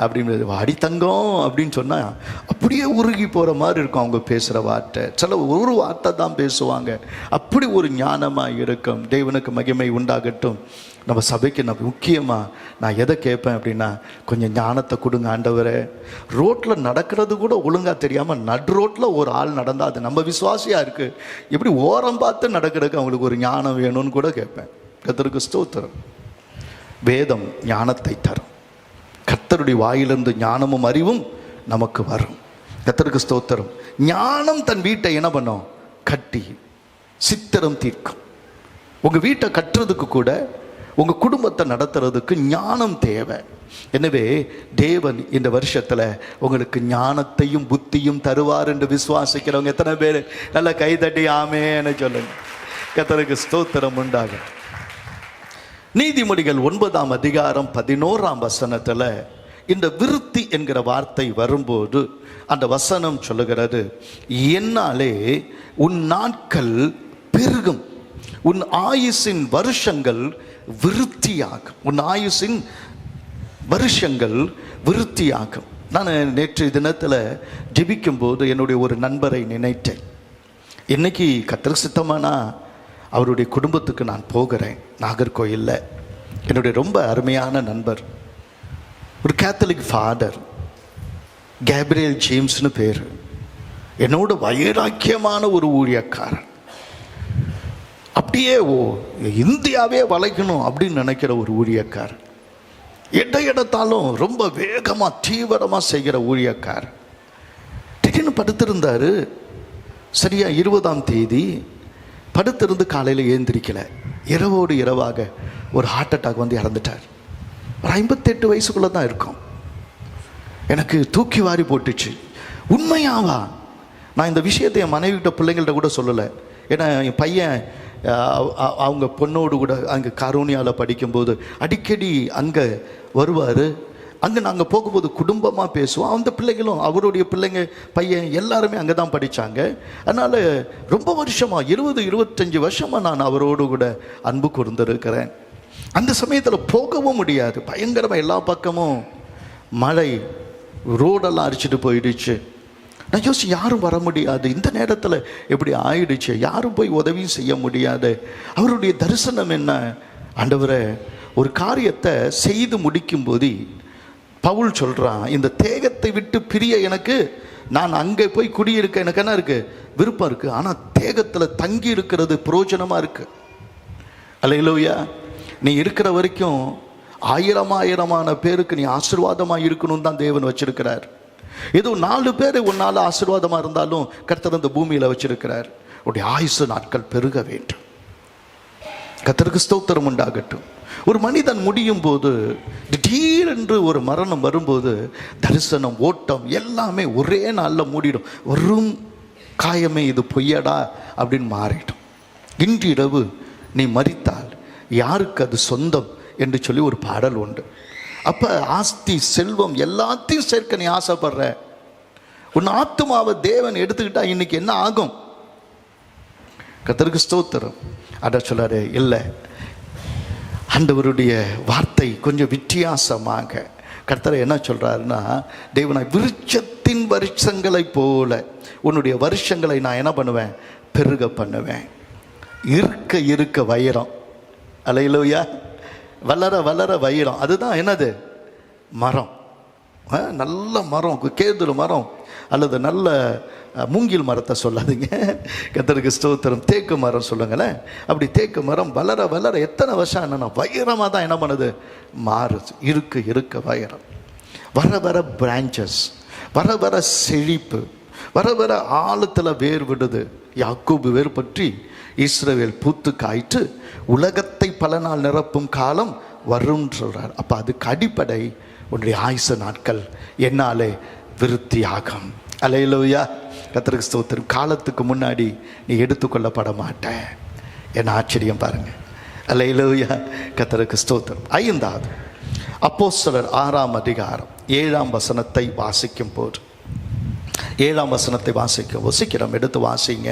அப்படின்னு, வாடி தங்கம் அப்படின்னு சொன்னால் அப்படியே உருகி போகிற மாதிரி இருக்கும் அவங்க பேசுகிற வார்த்தை. சில ஒரு வார்த்தை தான் பேசுவாங்க, அப்படி ஒரு ஞானமாக இருக்கும். தேவனுக்கு மகிமை உண்டாகட்டும். நம்ம சபைக்கு நம்ம முக்கியமாக நான் எதை கேட்பேன் அப்படின்னா, கொஞ்சம் ஞானத்தை கொடுங்க ஆண்டவரே. ரோட்டில் நடக்கிறது கூட ஒழுங்காக தெரியாமல் நடு ரோட்டில் ஒரு ஆள் நடந்தால் அது நம்ம விசுவாசியாக இருக்குது, எப்படி ஓரம் பார்த்து நடக்கிறதுக்கு அவங்களுக்கு ஒரு ஞானம் வேணும்னு கூட கேட்பேன். கர்த்தருக்கு ஸ்தோத்திரம். வேதம் ஞானத்தை தரும். கர்த்தருடைய வாயிலிருந்து ஞானமும் அறிவும் நமக்கு வரும். கர்த்தருக்கு ஸ்தோத்திரம். ஞானம் தன் வீட்டை என்ன பண்ணும், கட்டி சித்திரம் தீர்க்கும். உங்கள் வீட்டை கட்டுறதுக்கு கூட, உங்கள் குடும்பத்தை நடத்துறதுக்கு ஞானம் தேவை. எனவே தேவன் இந்த வருஷத்தில் உங்களுக்கு ஞானத்தையும் புத்தியும் தருவார் என்று விசுவாசிக்கிறவங்க எத்தனை பேர் நல்லா கைதட்டி ஆமேன்னு சொல்லுங்க. கர்த்தருக்கு ஸ்தோத்திரம் உண்டாகும். நீதிமொழிகள் 9ஆம் அதிகாரம் 11ஆம் வசனத்தில் இந்த விருத்தி என்கிற வார்த்தை வரும்போது அந்த வசனம் சொல்லுகிறது, என்னாலே உன் நாட்கள் பெருகும், உன் ஆயுசின் வருஷங்கள் விருத்தியாகும். உன் ஆயுசின் வருஷங்கள் விருத்தியாகும். நான் நேற்று தினத்தில் ஜெபிக்கும் போது என்னுடைய ஒரு நண்பரை நினைத்தேன். இன்னைக்கு கர்த்தருக்கு சித்தமானா அவருடைய குடும்பத்துக்கு நான் போகிறேன். நாகர்கோயிலில் என்னுடைய ரொம்ப அருமையான நண்பர், ஒரு கேத்தலிக் ஃபாதர், கேப்ரியல் ஜேம்ஸ்னு பேர். என்னோட வைராக்கியமான ஒரு ஊழியக்காரன். அப்படியே இந்தியாவே வளைக்கணும் அப்படின்னு நினைக்கிற ஒரு ஊழியக்காரன். எடுத்தாலும் ரொம்ப வேகமாக தீவிரமாக செய்கிற ஊழியக்காரன். திடீர்னு படுத்திருந்தார். சரியா 20ஆம் தேதி படுத்திருந்து காலையில் ஏந்திரிக்கலை. இரவோடு இரவாக ஒரு ஹார்ட் அட்டாக் வந்து இறந்துட்டார். ஒரு 58 வயசுக்குள்ளே தான் இருக்கும். எனக்கு தூக்கி வாரி போட்டுச்சு. உண்மையாவா? நான் இந்த விஷயத்தை என் மனைவிட்ட பிள்ளைங்கள்ட்ட கூட சொல்லலை. ஏன்னா என் பையன் அவங்க பொண்ணோடு கூட அங்கே கரோனியாவில் படிக்கும்போது அடிக்கடி அங்கே வருவார். அங்கே நாங்கள் போகும்போது குடும்பமாக பேசுவோம். அந்த பிள்ளைகளும் அவருடைய பிள்ளைங்க பையன் எல்லாருமே அங்கே தான் படித்தாங்க. அதனால் ரொம்ப வருஷமாக 20-25 வருஷமாக நான் அவரோடு கூட அன்பு கூர்ந்திருக்கிறேன். அந்த சமயத்தில் போகவும் முடியாது, பயங்கரமாக எல்லா பக்கமும் மழை, ரோடெல்லாம் அரிச்சிட்டு போயிடுச்சு. நான் யோசிச்சு யாரும் வர முடியாது, இந்த நேரத்தில் எப்படி ஆயிடுச்சு, யாரும் போய் உதவியும் செய்ய முடியாது. அவருடைய தரிசனம் என்ன, ஆண்டவரே ஒரு காரியத்தை செய்து முடிக்கும்போது பவுல் சொல்கிறான், இந்த தேகத்தை விட்டு பிரிய எனக்கு, நான் அங்கே போய் குடியிருக்க எனக்கு என்ன இருக்குது, விருப்பம் இருக்குது. ஆனால் தேகத்தில் தங்கி இருக்கிறது பிரயோஜனமாக இருக்குது. அல்லேலூயா. நீ இருக்கிற வரைக்கும் ஆயிரமான பேருக்கு நீ ஆசீர்வாதமாக இருக்கணும்னு தான் தேவன் வச்சிருக்கிறார். ஏதோ 4 பேர் உன்னால் ஆசீர்வாதமாக இருந்தாலும் கர்த்தர் இந்த பூமியில் வச்சிருக்கிறார். உடைய ஆயுசு நாட்கள் பெருக வேண்டும். கர்த்தருக்கு ஸ்தோத்திரம் உண்டாகட்டும். ஒரு மனிதன் முடியும் போது திடீரென்று ஒரு மரணம் வரும்போது தரிசனம், ஓட்டம் எல்லாமே ஒரே நாளில் மூடிடும். வரும் காயமே இது பொய்யடா அப்படின்னு மாறிடும். இன்றிரவு நீ மரித்தால் யாருக்கு அது சொந்தம் என்று சொல்லி ஒரு பாடல் உண்டு. அப்போ ஆஸ்தி, செல்வம் எல்லாத்தையும் சேர்க்க நீ ஆசைப்படுற, உன் ஆத்துமாவை தேவன் எடுத்துக்கிட்டா இன்னைக்கு என்ன ஆகும்? கர்த்தருக்கு ஸ்தோத்திரம். அட சொல்லாரு, இல்லை, ஆண்டவருடைய வார்த்தை கொஞ்சம் வித்தியாசமாக கர்த்தர் என்ன சொல்றாருன்னா, தேவனை விருட்சத்தின் வருஷங்களை போல உன்னுடைய வருஷங்களை நான் என்ன பண்ணுவேன், பெருக பண்ணுவேன். இருக்க இருக்க வைரம், அல்லேலூயா, வளர வளர வைரம். அதுதான் என்னது, மரம். நல்ல மரம், கேதுரு மரம் அல்லது நல்ல மூங்கில் மரத்தை சொல்லாதீங்க, கர்த்தருக்கு ஸ்தோத்திரம், தேக்கு மரம் சொல்லுங்களேன். அப்படி தேக்கு மரம் வளர வளர எத்தனை வருஷம் என்னன்னா வைரமாக தான் என்ன பண்ணுது, மாறுது. இருக்க இருக்க வைரம், வர வர பிரான்ச்சஸ், வர வர செழிப்பு, வர வர ஆழத்தில் வேர் விடுது. யாக்கோபு வேர் பற்றி இஸ்ரவேல் பூத்து காய்த்து உலகத்தை பல நாள் நிரப்பும் காலம் வரும் சொல்றார். அப்போ அதுக்கு அடிப்படை உன்னுடைய ஆயுச நாட்கள் என்னாலே விருத்தியாகும். அல்லேலூயா, கர்த்தருக்கு ஸ்தோத்திரம். காலத்துக்கு முன்னாடி நீ எடுத்துக்கொள்ளப்பட மாட்ட. என்ன ஆச்சரியம் பாருங்க. அல்லேலூயா, கர்த்தருக்கு ஸ்தோத்திரம். 5வது அப்போஸ்தலர் 6ஆம் அதிகாரம் 7ஆம் வசனத்தை வாசிக்கும் போது, 7ஆம் வசனத்தை வசிக்கிறோம், எடுத்து வாசிங்க.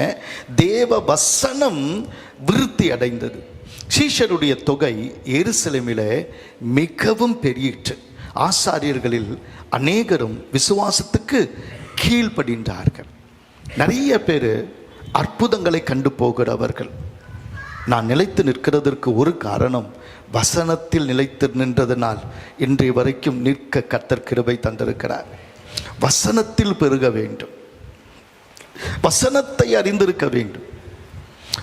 தேவ வசனம் விருத்தி அடைந்தது, சீஷருடைய தொகை எருசலேமிலே மிகவும் பெருகிற்று, ஆசாரியர்களில் அநேகரும் விசுவாசத்துக்கு கீழ்ப்படிந்தார்கள். நிறைய பேர் அற்புதங்களை கண்டு போகிறவர்கள். நான் நிலைத்து நிற்கிறதற்கு ஒரு காரணம், வசனத்தில் நிலைத்து நின்றதனால் இன்றைய வரைக்கும் நிற்க கர்த்தர் கிருபை தந்திருக்கிறார். வசனத்தில் பெருக வேண்டும், வசனத்தை அறிந்திருக்க வேண்டும்.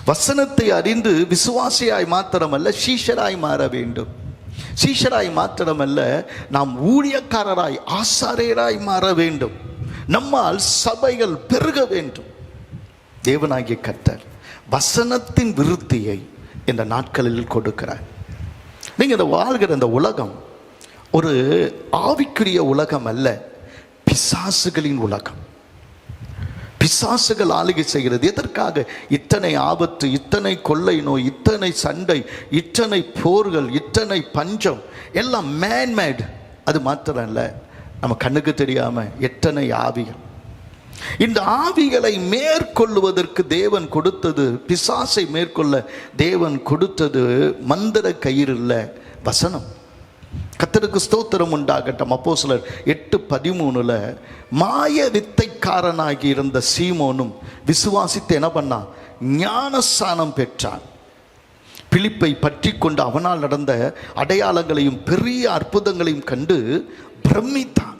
வசனத்தை அறிந்து விசுவாசியாய் மாத்திரமல்ல சீஷராய் மாற வேண்டும். சீஷராய் மாத்திரமல்ல நாம் ஊழியக்காரராய் ஆசாரியராய் மாற வேண்டும். நம்மால் சபைகள் பெருக வேண்டும். தேவனாகிய கர்த்தர் வசனத்தின் விருத்தியை இந்த நாட்களில் கொடுக்கிறார். நீங்கள் இந்த வாழ்கிற இந்த உலகம் ஒரு ஆவிக்குரிய உலகம் அல்ல, பிசாசுகளின் உலகம். பிசாசுகள் ஆளுகை செய்கிறது. எதற்காக இத்தனை ஆபத்து, இத்தனை கொள்ளை நோய், இத்தனை சண்டை, இத்தனை போர்கள், இத்தனை பஞ்சம், எல்லாம் மேன்மேட். அது மாத்திரம் இல்லை, நம்ம கண்ணுக்கு தெரியாம எத்தனை ஆவிகள். இந்த ஆவிகளை மேற்கொள்ளுவதற்கு தேவன் கொடுத்தது, பிசாசை மேற்கொள்ள தேவன் கொடுத்தது மந்திர கயிறு இல்லை, வசனம். கர்த்தருக்கு ஸ்தோத்திரம் உண்டாகட்டும். அப்போஸ்தலர் 8:13 மாய வித்தைக்காரனாகி இருந்த சீமோனும் விசுவாசித்து என்ன பண்ணான், ஞானஸ்நானம் பெற்றான். பிலிப்பை பற்றி கொண்டு அவனால் நடந்த அடையாளங்களையும் பெரிய அற்புதங்களையும் கண்டு பிரமித்தான்.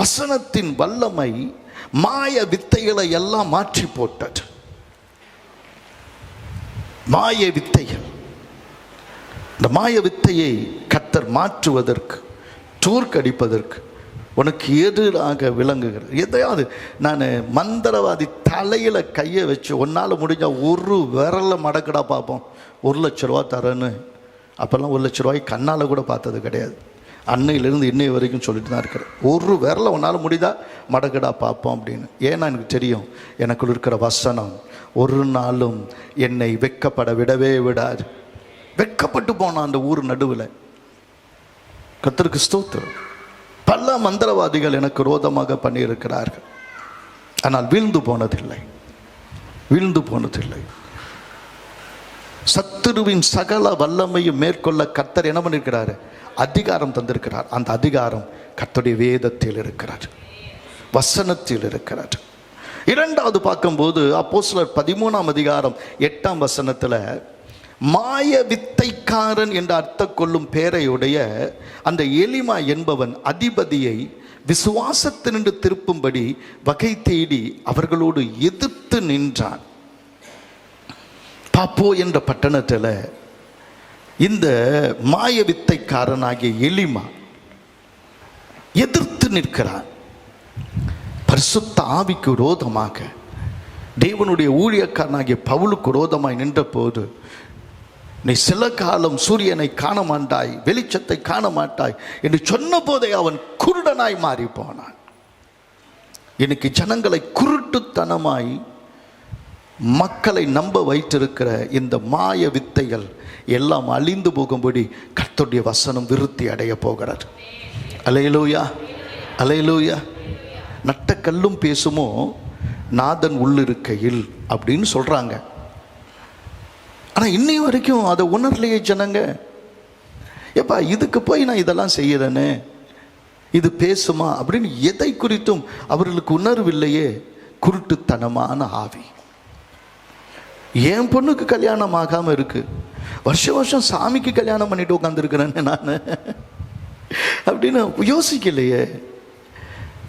வசனத்தின் வல்லமை மாய வித்தைகளை எல்லாம் மாற்றி போட்டது. மாய வித்தைகள், இந்த மாய வித்தையை கர்த்தர் மாற்றுவதற்கு, தோற்கடிப்பதற்கு உனக்கு எதிராக விளங்குகிறது. எதையாவது நான் மந்திரவாதி தலையில் கையை வச்சு ஒன்னால் முடிஞ்சால் ஒரு விரலை மடக்கடா பார்ப்போம், 1 லட்ச ரூபா தரேன்னு. அப்போல்லாம் 1 லட்ச ரூபாய் கண்ணால் கூட பார்த்தது கிடையாது. அன்னையிலிருந்து இன்னை வரைக்கும் சொல்லிட்டு தான் இருக்கிறேன். ஒரு விரலை உன்னால் முடிதா மடக்கடா பார்ப்போம் அப்படின்னு. ஏன்னா எனக்கு தெரியும், எனக்குள்ள இருக்கிற வசனம் ஒரு நாளும் என்னை வெட்கப்பட விடவே விடாது. வெட்கப்பட்டு போனான் அந்த ஊர் நடுவில். கர்த்தருக்கு ஸ்தோத்திரம். பல மந்திரவாதிகள் எனக்கு விரோதமாக பண்ணியிருக்கிறார்கள், ஆனால் வீழ்ந்து போனதில்லை, வீழ்ந்து போனதில்லை. சத்துருவின் சகல வல்லமையும் மேற்கொள்ள கர்த்தர் என்ன பண்ணியிருக்கிறாரு? அதிகாரம் தந்திருக்கிறார். அந்த அதிகாரம் கர்த்தருடைய வேதத்தில் இருக்கிறார், வசனத்தில் இருக்கிறார். இரண்டாவது பார்க்கும்போது அப்போஸ்தலர் 13ஆம் அதிகாரம் 8ஆம் வசனத்தில் மாய வித்தைக்காரன் என்ற அர்த்தம் கொள்ளும் பெயரையுடைய அந்த எலிமா என்பவன் அதிபதியை விசுவாசத்தினின்று திருப்பும்படி வகை தேடி அவர்களோடு எதிர்த்து நின்றான். பாப்போ என்ற பட்டணத்தில் இந்த மாய வித்தைக்காரனாகிய எலிமா எதிர்த்து நிற்கிறான். பரிசுத்த ஆவிக்கு விரோதமாக, தேவனுடைய ஊழியக்காரனாகிய பவுலுக்கு விரோதமாய் நின்ற போது, நீ சில காலம் சூரியனை காண மாட்டாய், வெளிச்சத்தை காண மாட்டாய் என்று சொன்ன போதே அவன் குருடனாய் மாறி போனான். இன்னைக்கு ஜனங்களை குருட்டுத்தனமாய் மக்களை நம்ப வைத்திருக்கிற இந்த மாய வித்தைகள் எல்லாம் அழிந்து போகும்படி கர்த்தருடைய வசனம் விருத்தி அடைய போகிறார். அல்லேலூயா, அல்லேலூயா. நட்ட கல்லும் பேசுமோ நாதன் உள்ளிருக்கையில் அப்படின்னு சொல்றாங்க. ஆனால் இன்னை வரைக்கும் அதை உணரலையே ஜனங்க. ஏப்பா இதுக்கு போய் நான் இதெல்லாம் செய்யறேன்னு, இது பேசுமா அப்படின்னு எதை குறித்தும் அவர்களுக்கு உணர்வில்லையே. குருட்டுத்தனமான ஆவி. என் பொண்ணுக்கு கல்யாணம் ஆகாமல் இருக்கு, வருஷம் சாமிக்கு கல்யாணம் பண்ணிட்டு உட்காந்துருக்கிறேன்னு நான் அப்படின்னு யோசிக்கலையே.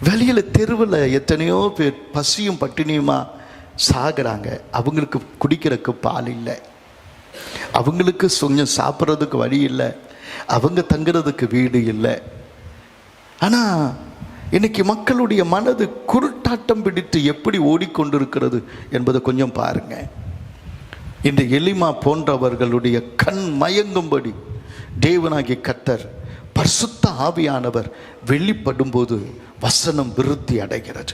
வெளியில் தெருவில் எத்தனையோ பேர் பசியும் பட்டினியுமா சாகிறாங்க. அவங்களுக்கு குடிக்கிறதுக்கு பால் இல்லை, அவங்களுக்கு கொஞ்சம் சாப்பிட்றதுக்கு வழி இல்லை, அவங்க தங்குறதுக்கு வீடு இல்லை. ஆனால் இன்னைக்கு மக்களுடைய மனது குருட்டாட்டம் பிடித்து எப்படி ஓடிக்கொண்டிருக்கிறது என்பதை கொஞ்சம் பாருங்க. இந்த எலிமா போன்றவர்களுடைய கண் மயங்கும்படி தேவனாகிய கர்த்தர் பரிசுத்த ஆவியானவர் வெளிப்படும் போது வசனம் விருத்தி அடைகிறது.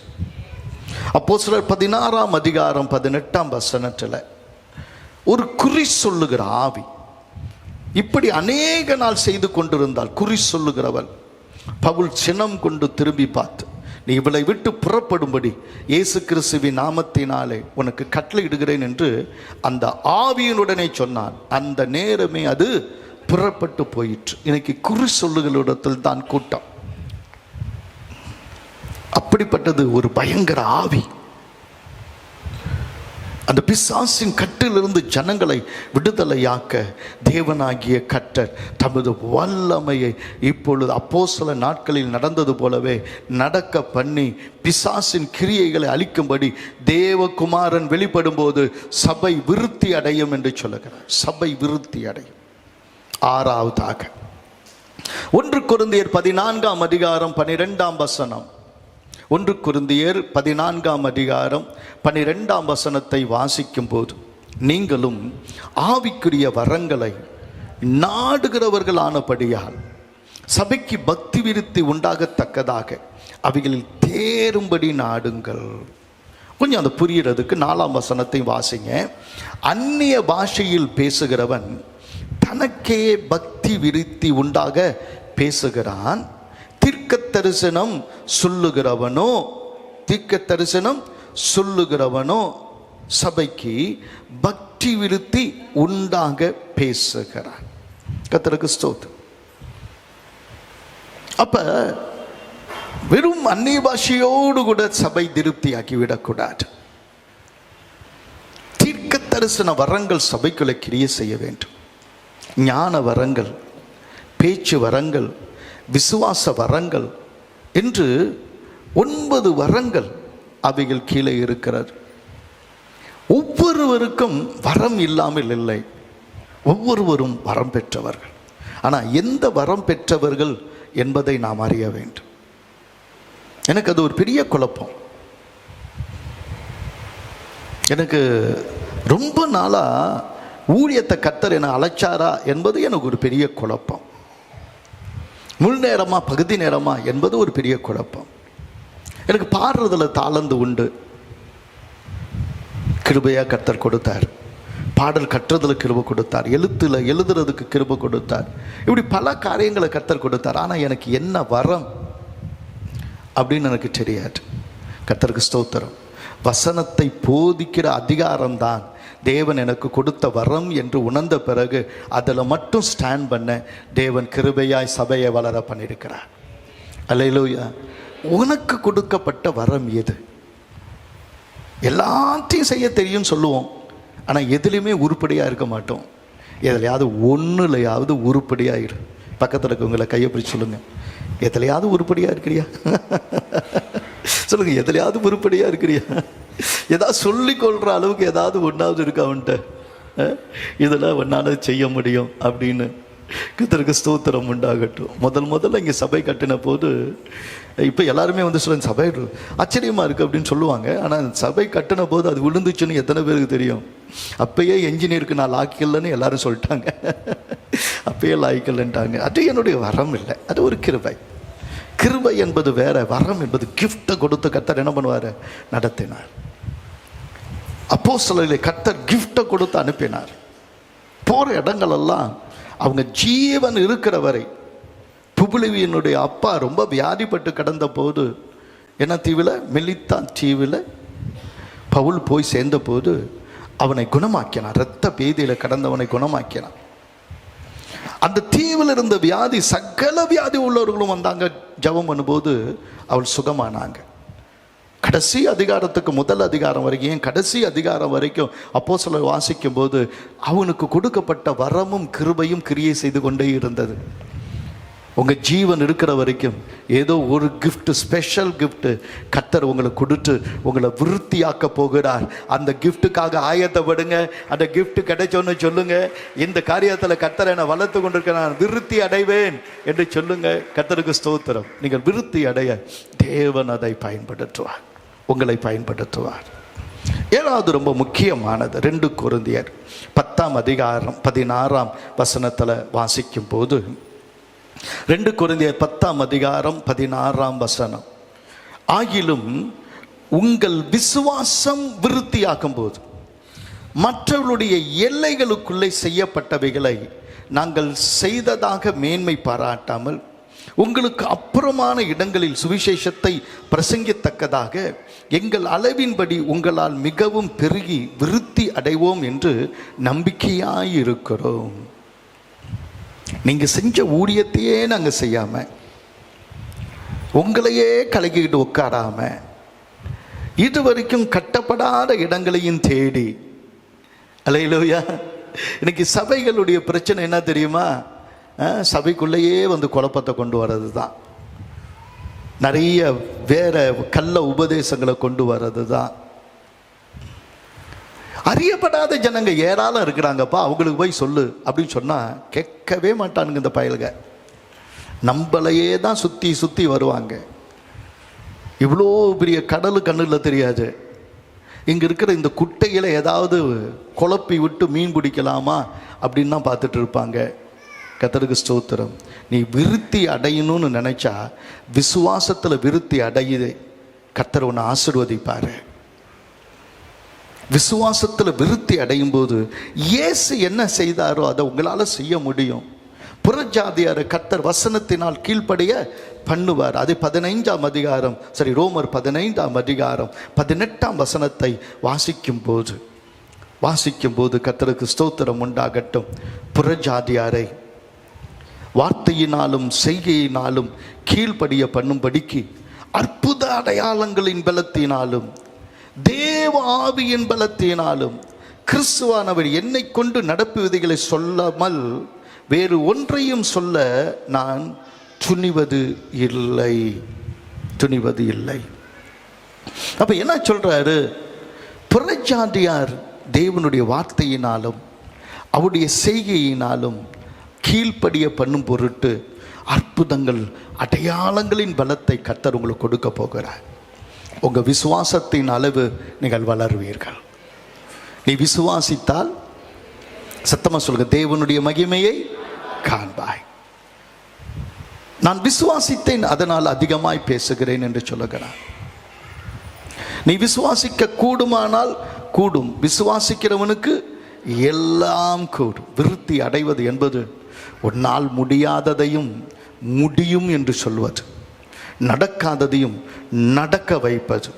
அப்போஸ்தலர் 16ஆம் அதிகாரம் 18ஆம் வசனத்தில் ஒரு குறி சொல்லுகிற ஆவி இப்படி அநேக நாள் செய்து கொண்டிருந்தால், குறி சொல்லுகிறவள் பவுல் சினம் கொண்டு திரும்பி பார்த்து, நீ இவளை விட்டு புறப்படும்படி இயேசு கிறிஸ்துவின் நாமத்தினாலே உனக்கு கட்டளையிடுகிறேன் என்று அந்த ஆவியினுடனே சொன்னான். அந்த நேரமே அது புறப்பட்டு போயிற்று. இன்னைக்கு குறி சொல்லுகளிடத்தில் தான் கூட்டம். அப்படிப்பட்டது ஒரு பயங்கர ஆவி. அந்த பிசாசின் கட்டிலிருந்து ஜனங்களை விடுதலையாக்க தேவனாகிய கர்த்தர் தமது வல்லமையை இப்பொழுது அப்போஸ்தல நாட்களில் நடந்தது போலவே நடக்க பண்ணி பிசாசின் கிரியைகளை அழிக்கும்படி தேவகுமாரன் வெளிப்படும் போது சபை விருத்தி அடையும் என்று சொல்லுகிறார். சபை விருத்தி அடையும். ஆறாவதாக 1 கொரிந்தியர் 14ஆம் அதிகாரம் 12ஆம் வசனம். 1 கொரிந்தியர் 14ஆம் அதிகாரம் 12ஆம் வசனத்தை வாசிக்கும் போது, நீங்களும் ஆவிக்குரிய வரங்களை நாடுகிறவர்களானபடியால் சபைக்கு பக்தி விருத்தி உண்டாகத்தக்கதாக அவைகளில் தேரும்படி நாடுங்கள். கொஞ்சம் அந்த புரியறதுக்கு 4ஆம் வசனத்தை வாசிங்க. அந்நிய பாஷையில் பேசுகிறவன் தனக்கே பக்தி விருத்தி உண்டாக பேசுகிறான். தீர்க்க தரிசனம் சொல்லுகிறவனோ சபைக்கு பக்தி விருத்தி உண்டாக பேசுகிறான். கர்த்தருக்கு ஸ்தோத்திரம். அப்ப வெறும் அந்நிய பாஷையோடு கூட சபை திருப்தியாக்கி விடக்கூடாது. தீர்க்க தரிசன வரங்கள் சபைக்குள்ள கிரியை செய்ய வேண்டும். ஞான வரங்கள், பேச்சு வரங்கள், விசுவாச வரங்கள் என்று 9 வரங்கள் அவைகள் கீழே இருக்கிறது. ஒவ்வொருவருக்கும் வரம் இல்லாமல் இல்லை, ஒவ்வொருவரும் வரம் பெற்றவர்கள். ஆனால் எந்த வரம் பெற்றவர்கள் என்பதை நாம் அறிய வேண்டும். எனக்கு அது ஒரு பெரிய குழப்பம். எனக்கு ரொம்ப நாளாக ஊழியத்தை கர்த்தர் என அழைச்சாரா என்பது எனக்கு ஒரு பெரிய குழப்பம். முழு நேரமா பகுதி நேரமா என்பது ஒரு பெரிய குழப்பம். எனக்கு பாடுறதுல தாளந்து உண்டு, கிருபையா கர்த்தர் கொடுத்தார். பாடல் கட்டுறதுல கிருபை கொடுத்தார், எழுதுறதுக்கு கிருபை கொடுத்தார். இப்படி பல காரியங்களை கர்த்தர் கொடுத்தார். ஆனால் எனக்கு என்ன வரம் அப்படின்னு எனக்கு தெரியாது. கர்த்தருக்கு ஸ்தோத்திரம். வசனத்தை போதிக்கிற அதிகாரம்தான் தேவன் எனக்கு கொடுத்த வரம் என்று உணர்ந்த பிறகு அதில் மட்டும் ஸ்டாண்ட் பண்ண தேவன் கிருபையாய் சபையை வளர பண்ணியிருக்கிறார். அல்லேலூயா. உனக்கு கொடுக்கப்பட்ட வரம் எது? எல்லாத்தையும் செய்ய தெரியும் சொல்லுவோம், ஆனால் எதுலையுமே உருப்படியாக இருக்க மாட்டோம். எதுலையாவது ஒன்றுலையாவது உருப்படியாக இரு. பக்கத்தில் இருக்கவங்களை கையை பிடிச்சி சொல்லுங்கள், எதுலையாவது உருப்படியாக இருக்கிறியா? சொல்லுங்கள், எதுலையாவது உருப்படியாக இருக்கிறியா? ஏதாவது சொல்லிக்கொள்கிற அளவுக்கு ஏதாவது ஒன்றாவது இருக்கா அவன்கிட்ட, இதெல்லாம் ஒன்றாவது செய்ய முடியும் அப்படின்னு. கர்த்தருக்கு ஸ்தோத்திரம் உண்டாகட்டும். முதல்ல இங்கே சபை கட்டின போது, இப்போ எல்லாருமே வந்து சொல்லுங்க சபை ஆச்சரியமாக இருக்குது அப்படின்னு சொல்லுவாங்க. ஆனால் சபை கட்டின போது அது விழுந்துச்சுன்னு எத்தனை பேருக்கு தெரியும்? அப்பயே என்ஜினியருக்கு நான் லாய்க்கலன்னு எல்லாரும் சொல்லிட்டாங்க. அப்பயே லாய்க்கலன்ட்டாங்க. அது என்னுடைய வரம் இல்லை, அது ஒரு கிருபை. கிருபை என்பது வேற, வரம் என்பது கிஃப்டை கொடுத்து கர்த்தர் என்ன பண்ணுவார்? நடத்தினார். அப்போஸ்தலர்களை கர்த்தர் கிஃப்டை கொடுத்து அனுப்பினார். போகிற இடங்களெல்லாம் அவங்க ஜீவன் இருக்கிற வரை. புபுலிவியனுடைய அப்பா ரொம்ப வியாதிப்பட்டு கிடந்த போது என்ன தீவில், மெலித்தான் தீவில் பவுல் போய் சேர்ந்த போது அவனை குணமாக்கினான். இரத்த பேதியில் கடந்தவனை குணமாக்கினான். அந்த தீவில் இருந்த வியாதி, சகல வியாதி உள்ளவர்களும் வந்தாங்க ஜெபம் பண்ணும்போது அவள் சுகமானாங்க. கடைசி அதிகாரத்துக்கு முதல் அதிகாரம் வரைக்கும், ஏன் கடைசி அதிகாரம் வரைக்கும் அப்போஸ்தலர் வாசிக்கும் போது அவனுக்கு கொடுக்கப்பட்ட வரமும் கிருபையும் கிரியை செய்து கொண்டே இருந்தது. உங்கள் ஜீவன் இருக்கிற வரைக்கும் ஏதோ ஒரு கிஃப்ட், ஸ்பெஷல் கிஃப்ட் கர்த்தர் உங்களை கொடுத்து உங்களை விருத்தியாக்க போகிறார். அந்த கிஃப்ட்டுக்காக ஆயத்தப்படுங்க. அந்த கிஃப்ட் கிடைச்சோன்னு சொல்லுங்க, இந்த காரியத்தில் கர்த்தர் என்னை வளர்த்து கொண்டிருக்க, நான் விருத்தி அடைவேன் என்று சொல்லுங்க. கர்த்தருக்கு ஸ்தோத்திரம். நீங்கள் விருத்தி அடைய தேவன் அதை பயன்படுத்துவார், உங்களை பயன்படுத்துவார். ஏழாவது ரொம்ப முக்கியமானது 2 கொரிந்தியர் 10ஆம் அதிகாரம் 16ஆம் வசனத்தில் வாசிக்கும் போது, 2 கொரிந்தியர் 10ஆம் அதிகாரம் 16ஆம் வசனம், ஆகிலும் உங்கள் விசுவாசம் விருத்தியாக்கும் போது மற்றவர்களுடைய எல்லைகளுக்குள்ளே செய்யப்பட்டவைகளை நாங்கள் செய்ததாக மேன்மை பாராட்டாமல் உங்களுக்கு அப்புறமான இடங்களில் சுவிசேஷத்தை பிரசங்கித்தக்கதாக எங்கள் அளவின்படி உங்களால் மிகவும் பெருகி விருத்தி அடைவோம் என்று நம்பிக்கையாயிருக்கிறோம். நீங்கள் செஞ்ச ஊழியத்தையே நாங்கள் செய்யாமல், உங்களையே கலக்கிக்கிட்டு உட்காராம, இதுவரைக்கும் கட்டப்படாத இடங்களையும் தேடி, அல்லேலூயா. இன்னைக்கு சபைகளுடைய பிரச்சனை என்ன தெரியுமா? சபைக்குள்ளேயே வந்து குழப்பத்தை கொண்டு வர்றது தான். நிறைய வேற கள்ள உபதேசங்களை கொண்டு வர்றது தான். அறியப்படாத ஜனங்க ஏராளம் இருக்கிறாங்கப்பா, அவங்களுக்கு போய் சொல்லு அப்படின்னு சொன்னால் கேட்கவே மாட்டானுங்க இந்த பயலுங்க. நம்மளையே தான் சுற்றி சுற்றி வருவாங்க. இவ்வளோ பெரிய கடலு கண்ணில் தெரியாது. இங்கே இருக்கிற இந்த குட்டையில் ஏதாவது குழப்பி விட்டு மீன் பிடிக்கலாமா அப்படின்னு தான் பார்த்துட்டு இருப்பாங்க. கர்த்தருக்கு ஸ்தோத்திரம். நீ விருத்தி அடையணும்னு நினைச்சா விசுவாசத்தில் விருத்தி அடையுது, கர்த்தர் உன்னை ஆசீர்வதிப்பாரு. விசுவாசத்தில் விருத்தி அடையும் போது இயேசு என்ன செய்தாரோ அதை உங்களால் செய்ய முடியும். புறஜாதியாரை கர்த்தர் வசனத்தினால் கீழ்ப்படைய பண்ணுவார். அது 15ஆம் அதிகாரம், ரோமர் 15ஆம் அதிகாரம் 18ஆம் வசனத்தை வாசிக்கும் போது கர்த்தருக்கு ஸ்தோத்திரம் உண்டாகட்டும். புறஜாதியாரை வார்த்தையினாலும் செய்கையினாலும் கீழ்ப்படிய பண்ணும்படிக்கு அற்புத அடையாளங்களின் பலத்தினாலும் தேவ ஆவியின் பலத்தினாலும் கிறிஸ்துவானவர் என்னை கொண்டு நடப்பு விதிகளை சொல்லாமல் வேறு ஒன்றையும் சொல்ல நான் துணிவது இல்லை. அப்ப என்ன சொல்றாரு? புறஜாதியார் தேவனுடைய வார்த்தையினாலும் அவருடைய செய்கையினாலும் கீழ்ப்படிய பண்ணும் பொருட்டு அற்புதங்கள் அடையாளங்களின் பலத்தை கர்த்தர் உங்களுக்கு கொடுக்க போகிறார். உங்க விசுவாசத்தின் அளவு நீங்கள் வளருவீர்கள். நீ விசுவாசித்தால் சத்தமா சொல்லுங்க, தேவனுடைய மகிமையை காண்பாய். நான் விசுவாசித்தேன் அதனால் அதிகமாய் பேசுகிறேன் என்று சொல்லுகிறார். நீ விசுவாசிக்க கூடுமானால் கூடும், விசுவாசிக்கிறவனுக்கு எல்லாம் கூடும். விருத்தி அடைவது என்பது உன்னால் முடியாததையும் முடியும் என்று சொல்வது, நடக்காததையும் நடக்க வைப்பது,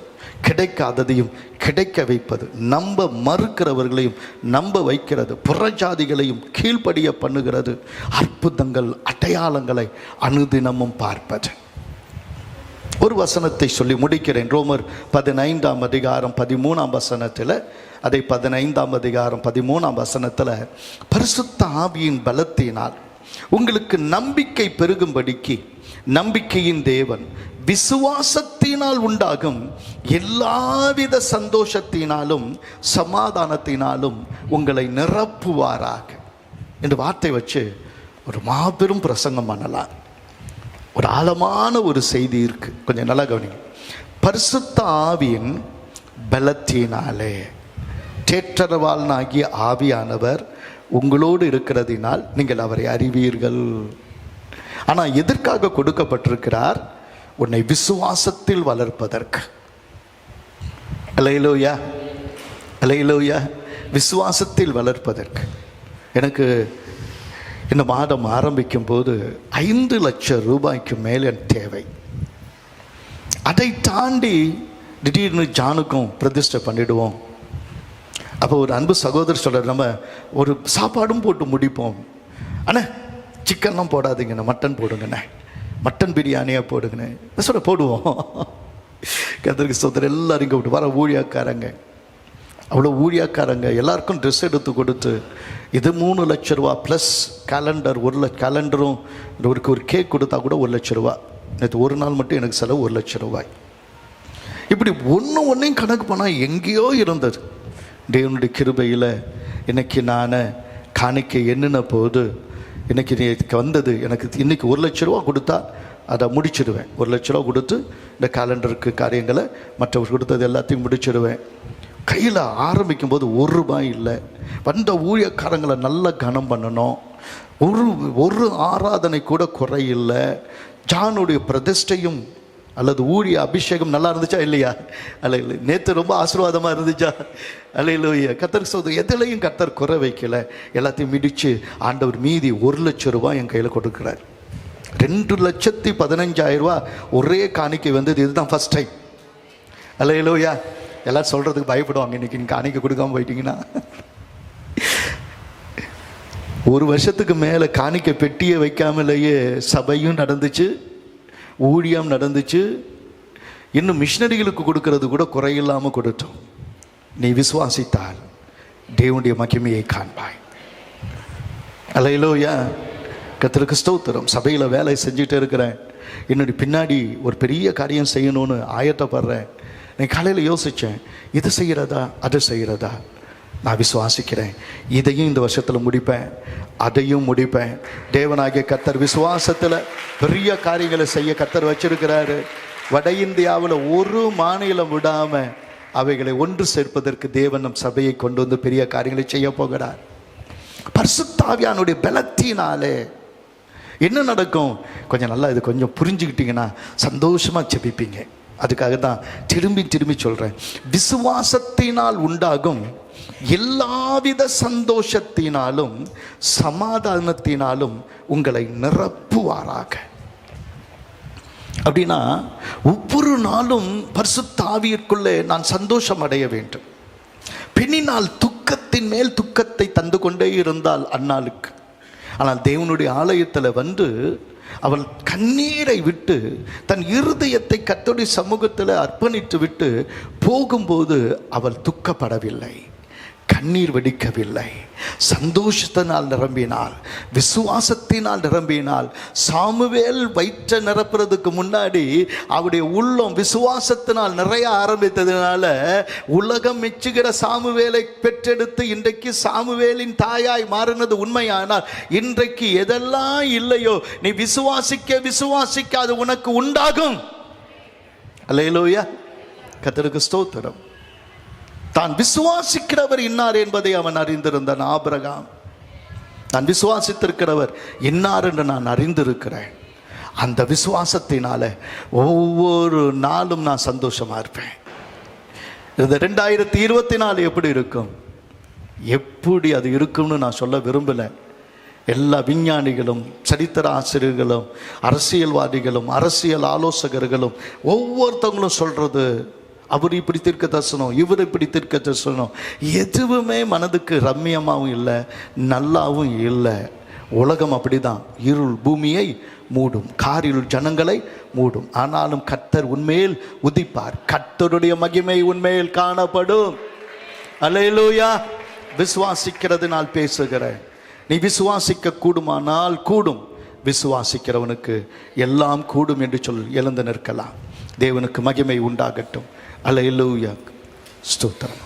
கிடைக்காததையும் கிடைக்க வைப்பது, நம்ப மறுக்கிறவர்களையும் நம்ப வைக்கிறது, புறஜாதிகளையும் கீழ்ப்படிய பண்ணுகிறது, அற்புதங்கள் அடையாளங்களை அனுதினமும் பார்ப்பது. ஒரு வசனத்தை சொல்லி முடிக்கிறேன். ரோமர் 15ஆம் அதிகாரம் 13ஆம் வசனத்தில், அதை 15ஆம் அதிகாரம் 13ஆம் வசனத்தில், பரிசுத்த ஆவியின் பலத்தினால் உங்களுக்கு நம்பிக்கை பெருகும்படிக்கு நம்பிக்கையின் தேவன் விசுவாசத்தினால் உண்டாகும் எல்லாவித சந்தோஷத்தினாலும் சமாதானத்தினாலும் உங்களை நிரப்புவாராக என்று வார்த்தை வச்சு ஒரு மாபெரும் பிரசங்கம் பண்ணலாம். ஒரு ஆழமான ஒரு செய்தி இருக்கு, கொஞ்சம் நல்லா கவனிங்க. பரிசுத்த ஆவியின் பலத்தினாலே, தேற்றரவாளனாகிய ஆவியானவர் உங்களோடு இருக்கிறதினால் நீங்கள் அவரை அறிவீர்கள். ஆனால் எதற்காக கொடுக்கப்பட்டிருக்கிறார்? உன்னை விசுவாசத்தில் வளர்ப்பதற்கு. அல்லேலூயா, அல்லேலூயா. விசுவாசத்தில் வளர்ப்பதற்கு. எனக்கு இந்த மாதம் ஆரம்பிக்கும் போது 5 லட்சம் ரூபாய்க்கு மேலே தேவை. அதை தாண்டி திடீர்னு ஜானுக்கும் பிரதிஷ்டை பண்ணிடுவோம். அப்போ ஒரு அன்பு சகோதரர் சொல்ற, நம்ம ஒரு சாப்பாடும் போட்டு முடிப்போம். அண்ணா சிக்கன்லாம் போடாதீங்கண்ணே, மட்டன் போடுங்கண்ணே, மட்டன் பிரியாணியாக போடுங்கண்ணே சொல்ல போடுவோம். கர்த்தருக்கு ஸ்தோத்திரம். எல்லாரும் இங்கே விட்டு வர ஊழியக்காரங்க, அவ்வளோ ஊழியக்காரங்க எல்லாருக்கும் ட்ரெஸ் எடுத்து கொடுத்து, இது 3 லட்ச ரூபா ப்ளஸ் கேலண்டர், கேலண்டரும் ஒரு கேக் கொடுத்தா கூட 1 லட்ச ரூபா. நேற்று ஒரு நாள் மட்டும் எனக்கு செலவு 1 லட்ச ரூபாய். இப்படி ஒன்றையும் கணக்கு பண்ணால் எங்கேயோ இருந்தது. தேவனுடைய கிருபையில் இன்னைக்கு நான் காணிக்கை எண்ணின போது இன்னைக்கு வந்தது. எனக்கு இன்னைக்கு 1 லட்ச ரூபா கொடுத்தா அதை முடிச்சிடுவேன். 1 லட்ச ரூபா கொடுத்து இந்த கேலண்டருக்கு காரியங்களை மற்றவர் கொடுத்தது எல்லாத்தையும் முடிச்சிடுவேன். கையில் ஆரம்பிக்கும் போது 1 ரூபாய் இல்லை. வந்த ஊழியக்காரங்களை நல்லா கனம் பண்ணணும். ஒரு ஆராதனை கூட குறையில்லை. ஜானுடைய பிரதிஷ்டையும் அல்லது ஊழிய அபிஷேகம் நல்லா இருந்துச்சா இல்லையா? அல்ல இல்லை. நேற்று ரொம்ப ஆசீர்வாதமாக இருந்துச்சா? அல்லேலூயா. கர்த்தர் சொல்றது எதுலையும் கர்த்தர் குறை வைக்கல. எல்லாத்தையும் மிதிச்சு ஆண்டவர் மீதி 1 லட்ச ரூபாய் என் கையில் கொடுக்குறார். 2,15,000 ரூபா ஒரே காணிக்கை வந்தது. இதுதான் ஃபர்ஸ்ட் டைம். அல்லேலூயா. எல்லாரும் சொல்றதுக்கு பயப்படுவாங்க, இன்னைக்கு நீங்கள் காணிக்கை கொடுக்காம போயிட்டீங்கன்னா. 1 வருஷத்துக்கு மேலே காணிக்கை பெட்டியை வைக்காமலேயே சபையும் நடந்துச்சு, ஊழியம் நடந்துச்சு. இன்னும் மிஷினரிகளுக்கு கொடுக்கறது கூட குறையில்லாமல் கொடுத்தோம். நீ விசுவாசித்தால் தேவனுடைய மகிமையை காண்பாய். அல்லேலூயா. கர்த்தருக்கு ஸ்தோத்திரம். சபையில் வேலை செஞ்சுட்டே இருக்கிறேன். என்னுடைய பின்னாடி ஒரு பெரிய காரியம் செய்யணும்னு ஆயத்தப்படுறேன். நான் காலையில் யோசித்தேன், இது செய்கிறதா அது செய்கிறதா? நான் விசுவாசிக்கிறேன், இதையும் இந்த வருஷத்தில் முடிப்பேன், அதையும் முடிப்பேன். தேவனாகிய கர்த்தர் விசுவாசத்தில் பெரிய காரியங்களை செய்ய கர்த்தர் வச்சிருக்கிறாரு. வட இந்தியாவில் ஒரு மாநிலம் விடாமல் அவைகளை ஒன்று சேர்ப்பதற்கு தேவன் நம் சபையை கொண்டு வந்து பெரிய காரியங்களை செய்ய போகிறார். பரிசுத்த ஆவியானுடைய பலத்தினாலே என்ன நடக்கும்? கொஞ்சம் நல்லா இது கொஞ்சம் புரிஞ்சுக்கிட்டீங்கன்னா சந்தோஷமாக ஜெபிப்பீங்க. அதுக்காக தான் திரும்பி திரும்பி சொல்கிறேன். விசுவாசத்தினால் உண்டாகும் எல்லாவித சந்தோஷத்தினாலும் சமாதானத்தினாலும் உங்களை நிரப்புவாராக. அப்படின்னா ஒவ்வொரு நாளும் பரிசுத்த ஆவியிற்குள்ளே நான் சந்தோஷம் அடைய வேண்டும். பெண்ணினால் துக்கத்தின் மேல் துக்கத்தை தந்து கொண்டே இருந்தால் அந்நாளுக்கு. ஆனால் தேவனுடைய ஆலயத்தில் வந்து அவள் கண்ணீரை விட்டு தன் இருதயத்தை கர்த்தருடைய சமூகத்தில் அர்ப்பணித்து விட்டு போகும்போது அவள் துக்கப்படவில்லை, கண்ணீர் வெடிக்கவில்லை. சந்தோஷத்தினால் நிரம்பினாள், விசுவாசத்தினால் நிரம்பினாள். சாமுவேல் வயிற்றை நிரப்புறதுக்கு முன்னாடி அவருடைய உள்ளம் விசுவாசத்தினால் நிறைய ஆரம்பித்ததுனால உலகம் மெச்சுகிற சாமுவேலை பெற்றெடுத்து இன்றைக்கு சாமுவேலின் தாயாய் மாறினது உண்மையானால், இன்றைக்கு எதெல்லாம் இல்லையோ நீ விசுவாசிக்க விசுவாசிக்க அது உனக்கு உண்டாகும். அல்லேலூயா. கர்த்தருக்கு ஸ்தோத்திரம். தான் விசுவாசிக்கிறவர் இன்னார் என்பதை அவன் அறிந்திருந்தான். ஆபிரகாம், நான் விசுவாசித்திருக்கிறவர் இன்னார் என்று நான் அறிந்திருக்கிறேன். அந்த விசுவாசத்தினால ஒவ்வொரு நாளும் நான் சந்தோஷமா இருப்பேன். இந்த 2024 எப்படி இருக்கும், எப்படி அது இருக்கும்னு நான் சொல்ல விரும்பல. எல்லா விஞ்ஞானிகளும், சரித்திர ஆசிரியர்களும், அரசியல்வாதிகளும், அரசியல் ஆலோசகர்களும் ஒவ்வொருத்தவங்களும் சொல்றது, அவர் இப்படி தீர்க்க தரிசனம், இவர் இப்படி தீர்க்க தரிசனம், எதுவுமே மனதுக்கு ரம்மியமாகவும் இல்லை, நல்லாவும் இல்லை. உலகம் அப்படிதான், இருள் பூமியை மூடும், காரிருள் ஜனங்களை மூடும். ஆனாலும் கர்த்தர் உன்மேல் உதிப்பார், கர்த்தருடைய மகிமை உன்மேல் காணப்படும். அல்லேலூயா. விசுவாசிக்கிறதுனால் பேசுகிறேன். நீ விசுவாசிக்க கூடுமானால் கூடும். விசுவாசிக்கிறவனுக்கு எல்லாம் கூடும் என்று சொல். எழுந்து நிற்கலாம். தேவனுக்கு மகிமை உண்டாகட்டும். அல்லேலூயா. ஸ்தோத்திரம்.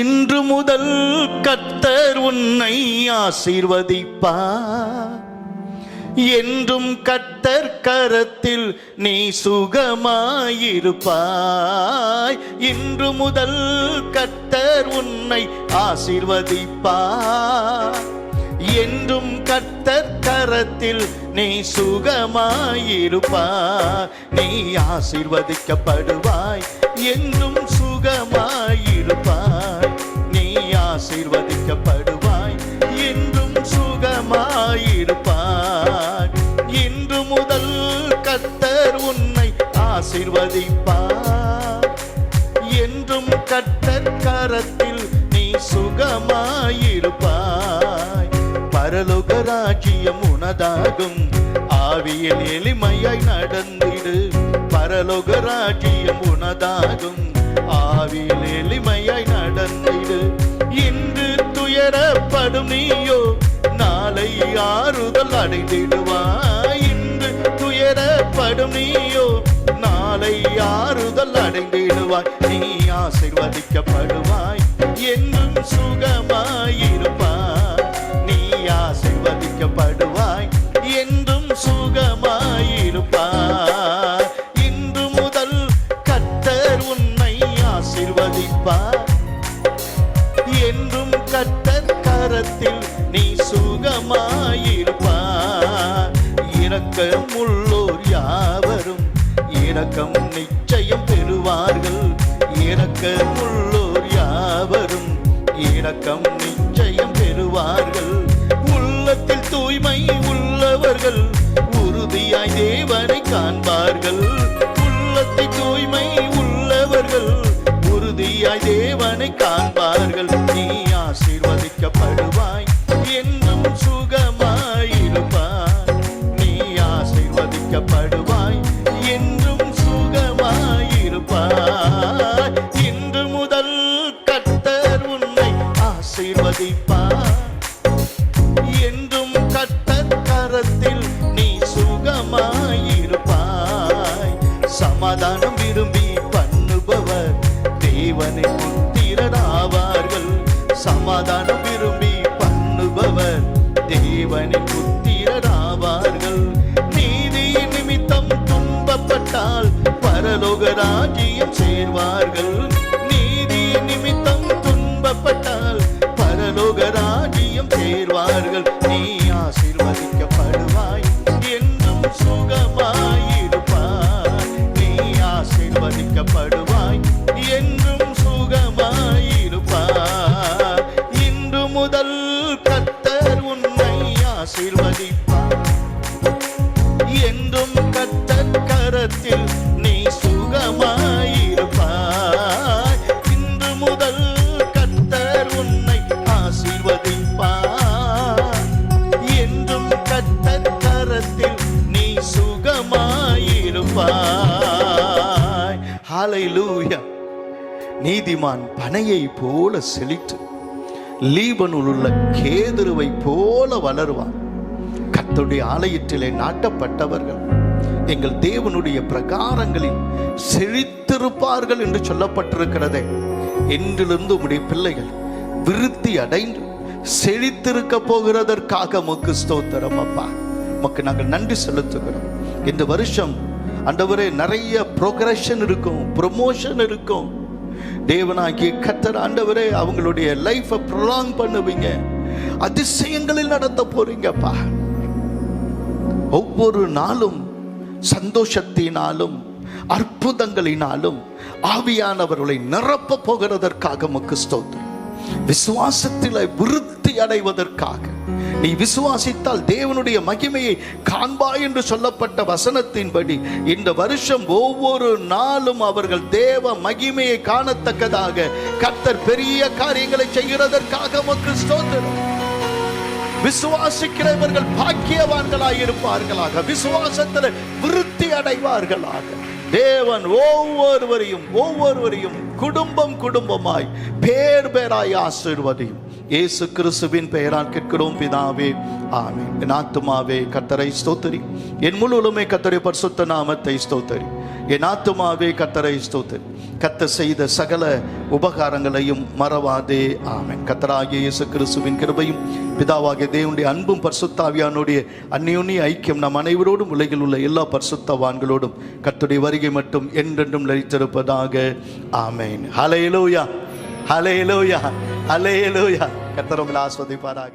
இன்று முதல் கர்த்தர் உன்னை ஆசீர்வதிப்பார். என்றும் கர்த்தர் கரத்தில் நீ சுகமாயிருப்பாய். இன்று முதல் கர்த்தர் உன்னை ஆசீர்வதிப்பார். என்றும் கர்த்தர் கரத்தில் நீ சுகமாயிருப்பாய். நீ ஆசீர்வதிக்கப்படுவாய், என்றும் சுகமாயிருப்பாய். நீ ஆசீர்வதிக்கப்படுவாய், என்றும் சுகமாயிருப்பாய். இன்று முதல் கர்த்தர் உன்னை ஆசீர்வதிப்பார். என்றும் கர்த்தர் கரத்தில் நீ சுகமாயிருப்பாய். பரலோக ராஜ்யம் உனதாகும், ஆவியில் எளிமையாய் நடந்திடு. பரலோக ராஜ்யம் உனதாகும், ஆவியில் எளிமையாய் நடந்திடு. இன்று துயரப்படும் நீயோ நாளை ஆறுதல் அடைந்திடுவாய். இன்று துயரப்படும் நீயோ நாளை ஆறுதல் அடைந்திடுவாய். நீ ஆசீர்வதிக்கப்படுவாய், என்றும் சுகமாயிருப்பாய். நீ ஆசீர்வதிக்கப்படுவாய், என்றும் சுகமாயிருப்பாய். இன்று முதல் கர்த்தர் உன்னை ஆசீர்வதிப்பார். என்றும் கர்த்தர் கரத்தில் நீ சுகமாயிருப்பார். இரக்கமுள்ளோர் யாவரும் இரக்கம் நிச்சயம் பெறுவார்கள். இரக்கமுள்ளோர் யாவரும் இரக்கம் நிச்சயம் பெறுவார்கள். உள்ளத்தில் தூய்மை உள்ளவர்கள் உறுதியாய் தேவனை காண்பார்கள். உள்ளத்தில் தூய்மை உள்ளவர்கள் உறுதியாய் தேவனை காண்பார்கள். நீ ஆசீர்வதிக்கப்படுவாய், என்றும் சுகமாயிருப்பாய். நீ ஆசீர்வதிக்கப்படுவாய், என்றும் சுகமாயிருப்பாய். இன்று முதல் கர்த்தர் உன்னை ஆசீர்வதிப்பார். என்றும் கர்த்தர் கரத்தில் நீ சுகமாயிருப்பாய். சமாதானம் விரும்பி பண்ணுபவர் தேவனின் புத்திரராவார்கள். சமாதானம் விரும்பி பண்ணுபவர் தேவனின் புத்திரராவார்கள். நீதியின் நிமித்தம் துன்பப்பட்டால் பரலோக ராஜ்யம் சேர்வார்கள். நீதியின் நிமித்தம் துன்பப்பட்டால் பரலோக ராஜ்யம் சேர்வார்கள். நீ ஆசீர்வதிக்கப்படுவாய், என்றும் சுகமாயிருப்பாய். நீ ஆசீர்வதிக்கப்படுவாய், என்றும் சுகமாயிருப்பாய். இன்று முதல் கர்த்தர் உன்னை ஆசீர்வதிப்பார். என்றும் கர்த்தர் கரத்தில் நீ சுகமாயிருப்பாய். இன்று முதல் கர்த்தர் உன்னை ஆசீர்வதிப்பார். என்றும் கர்த்தர் கரத்தில் நீ சுகமாயிருப்பாய். ஹல்லேலூயா. நீதிமான் பனையை போல செழித்து லீபனுள் உள்ள கேதுருவை போல வளருவான். கர்த்தருடைய ஆலயத்திலே நாட்டப்பட்டவர்கள் எங்கள் தேவனுடைய பிரகாரங்களில் செழித்திருப்பார்கள் என்று சொல்லப்பட்டிருக்கிறதே. இன்றிலிருந்து உம்முடைய பிள்ளைகள் விருத்தி அடைந்து செழித்திருக்க போகிறதற்காக உமக்கு ஸ்தோத்திரம் அப்பா. உமக்கு நாங்கள் நன்றி செலுத்துகிறோம். இந்த வருஷம் ஆண்டவரே நிறைய ப்ரோக்ரஷன் இருக்கும், ப்ரொமோஷன் இருக்கும். தேவனாகிய கர்த்தர் ஆண்டவரே அவங்களுடைய லைஃபை ப்ரொலாங் பண்ணுவீங்க, அதிசயங்களில் நடத்த போறீங்கப்பா. ஒவ்வொரு நாளும் சந்தோஷத்தினாலும் அற்புதங்களினாலும் ஆவியானவர்களை நிரப்ப போகிறதற்காக உமக்கு ஸ்தோத்திரம். விசுவாசத்தில் விருத்தி அடைவதற்காக, நீ விசுவாசித்தால் தேவனுடைய மகிமையை காண்பாய் என்று சொல்லப்பட்ட வசனத்தின்படி இந்த வருஷம் ஒவ்வொரு நாளும் அவர்கள் தேவ மகிமையை காணத்தக்கதாக கர்த்தர் பெரிய காரியங்களை செய்கிறதற்காக உமக்கு ஸ்தோத்திரம். விசுவாசிக்கிறவர்கள் பாக்கியவான்களாய் இருப்பார்களாக, விசுவாசத்தில் விருத்தி அடைவார்களாக. தேவன் ஒவ்வொருவரையும் குடும்பம் குடும்பமாய் பேர் பேராய் ஆசீர்வதியும் இயேசு கிறிஸ்துவின் பெயரால் கேட்கிறோம் பிதாவே, ஆமென். என் ஆத்துமாவே கர்த்தரை ஸ்தோத்திரி, என் முழுவதுமே கர்த்தருடைய பரிசுத்த நாமத்தை ஸ்தோத்திரி. என் ஆத்துமாவே கர்த்தரை ஸ்தோத்திரி, கர்த்தர் செய்த சகல உபகாரங்களையும் மறவாதே, ஆமென். கர்த்தராகிய இயேசு கிறிஸ்துவின் கிருபையும் பிதாவாகிய தேவனுடைய அன்பும் பரிசுத்த ஆவியானுடைய அந்யோன்ய ஐக்கியம் நம் அனைவரோடும் உலகில் உள்ள எல்லா பரிசுத்தவான்களோடும் கர்த்தருடைய வருகை மட்டும் என்றென்றும் நிலைத்திருப்பதாக, ஆமென். ஹல்லேலூயா, ஹல்லேலூயா, ஹல்லேலூயா. கர்த்தர் உங்களை ஆசீர்வதிப்பாராக.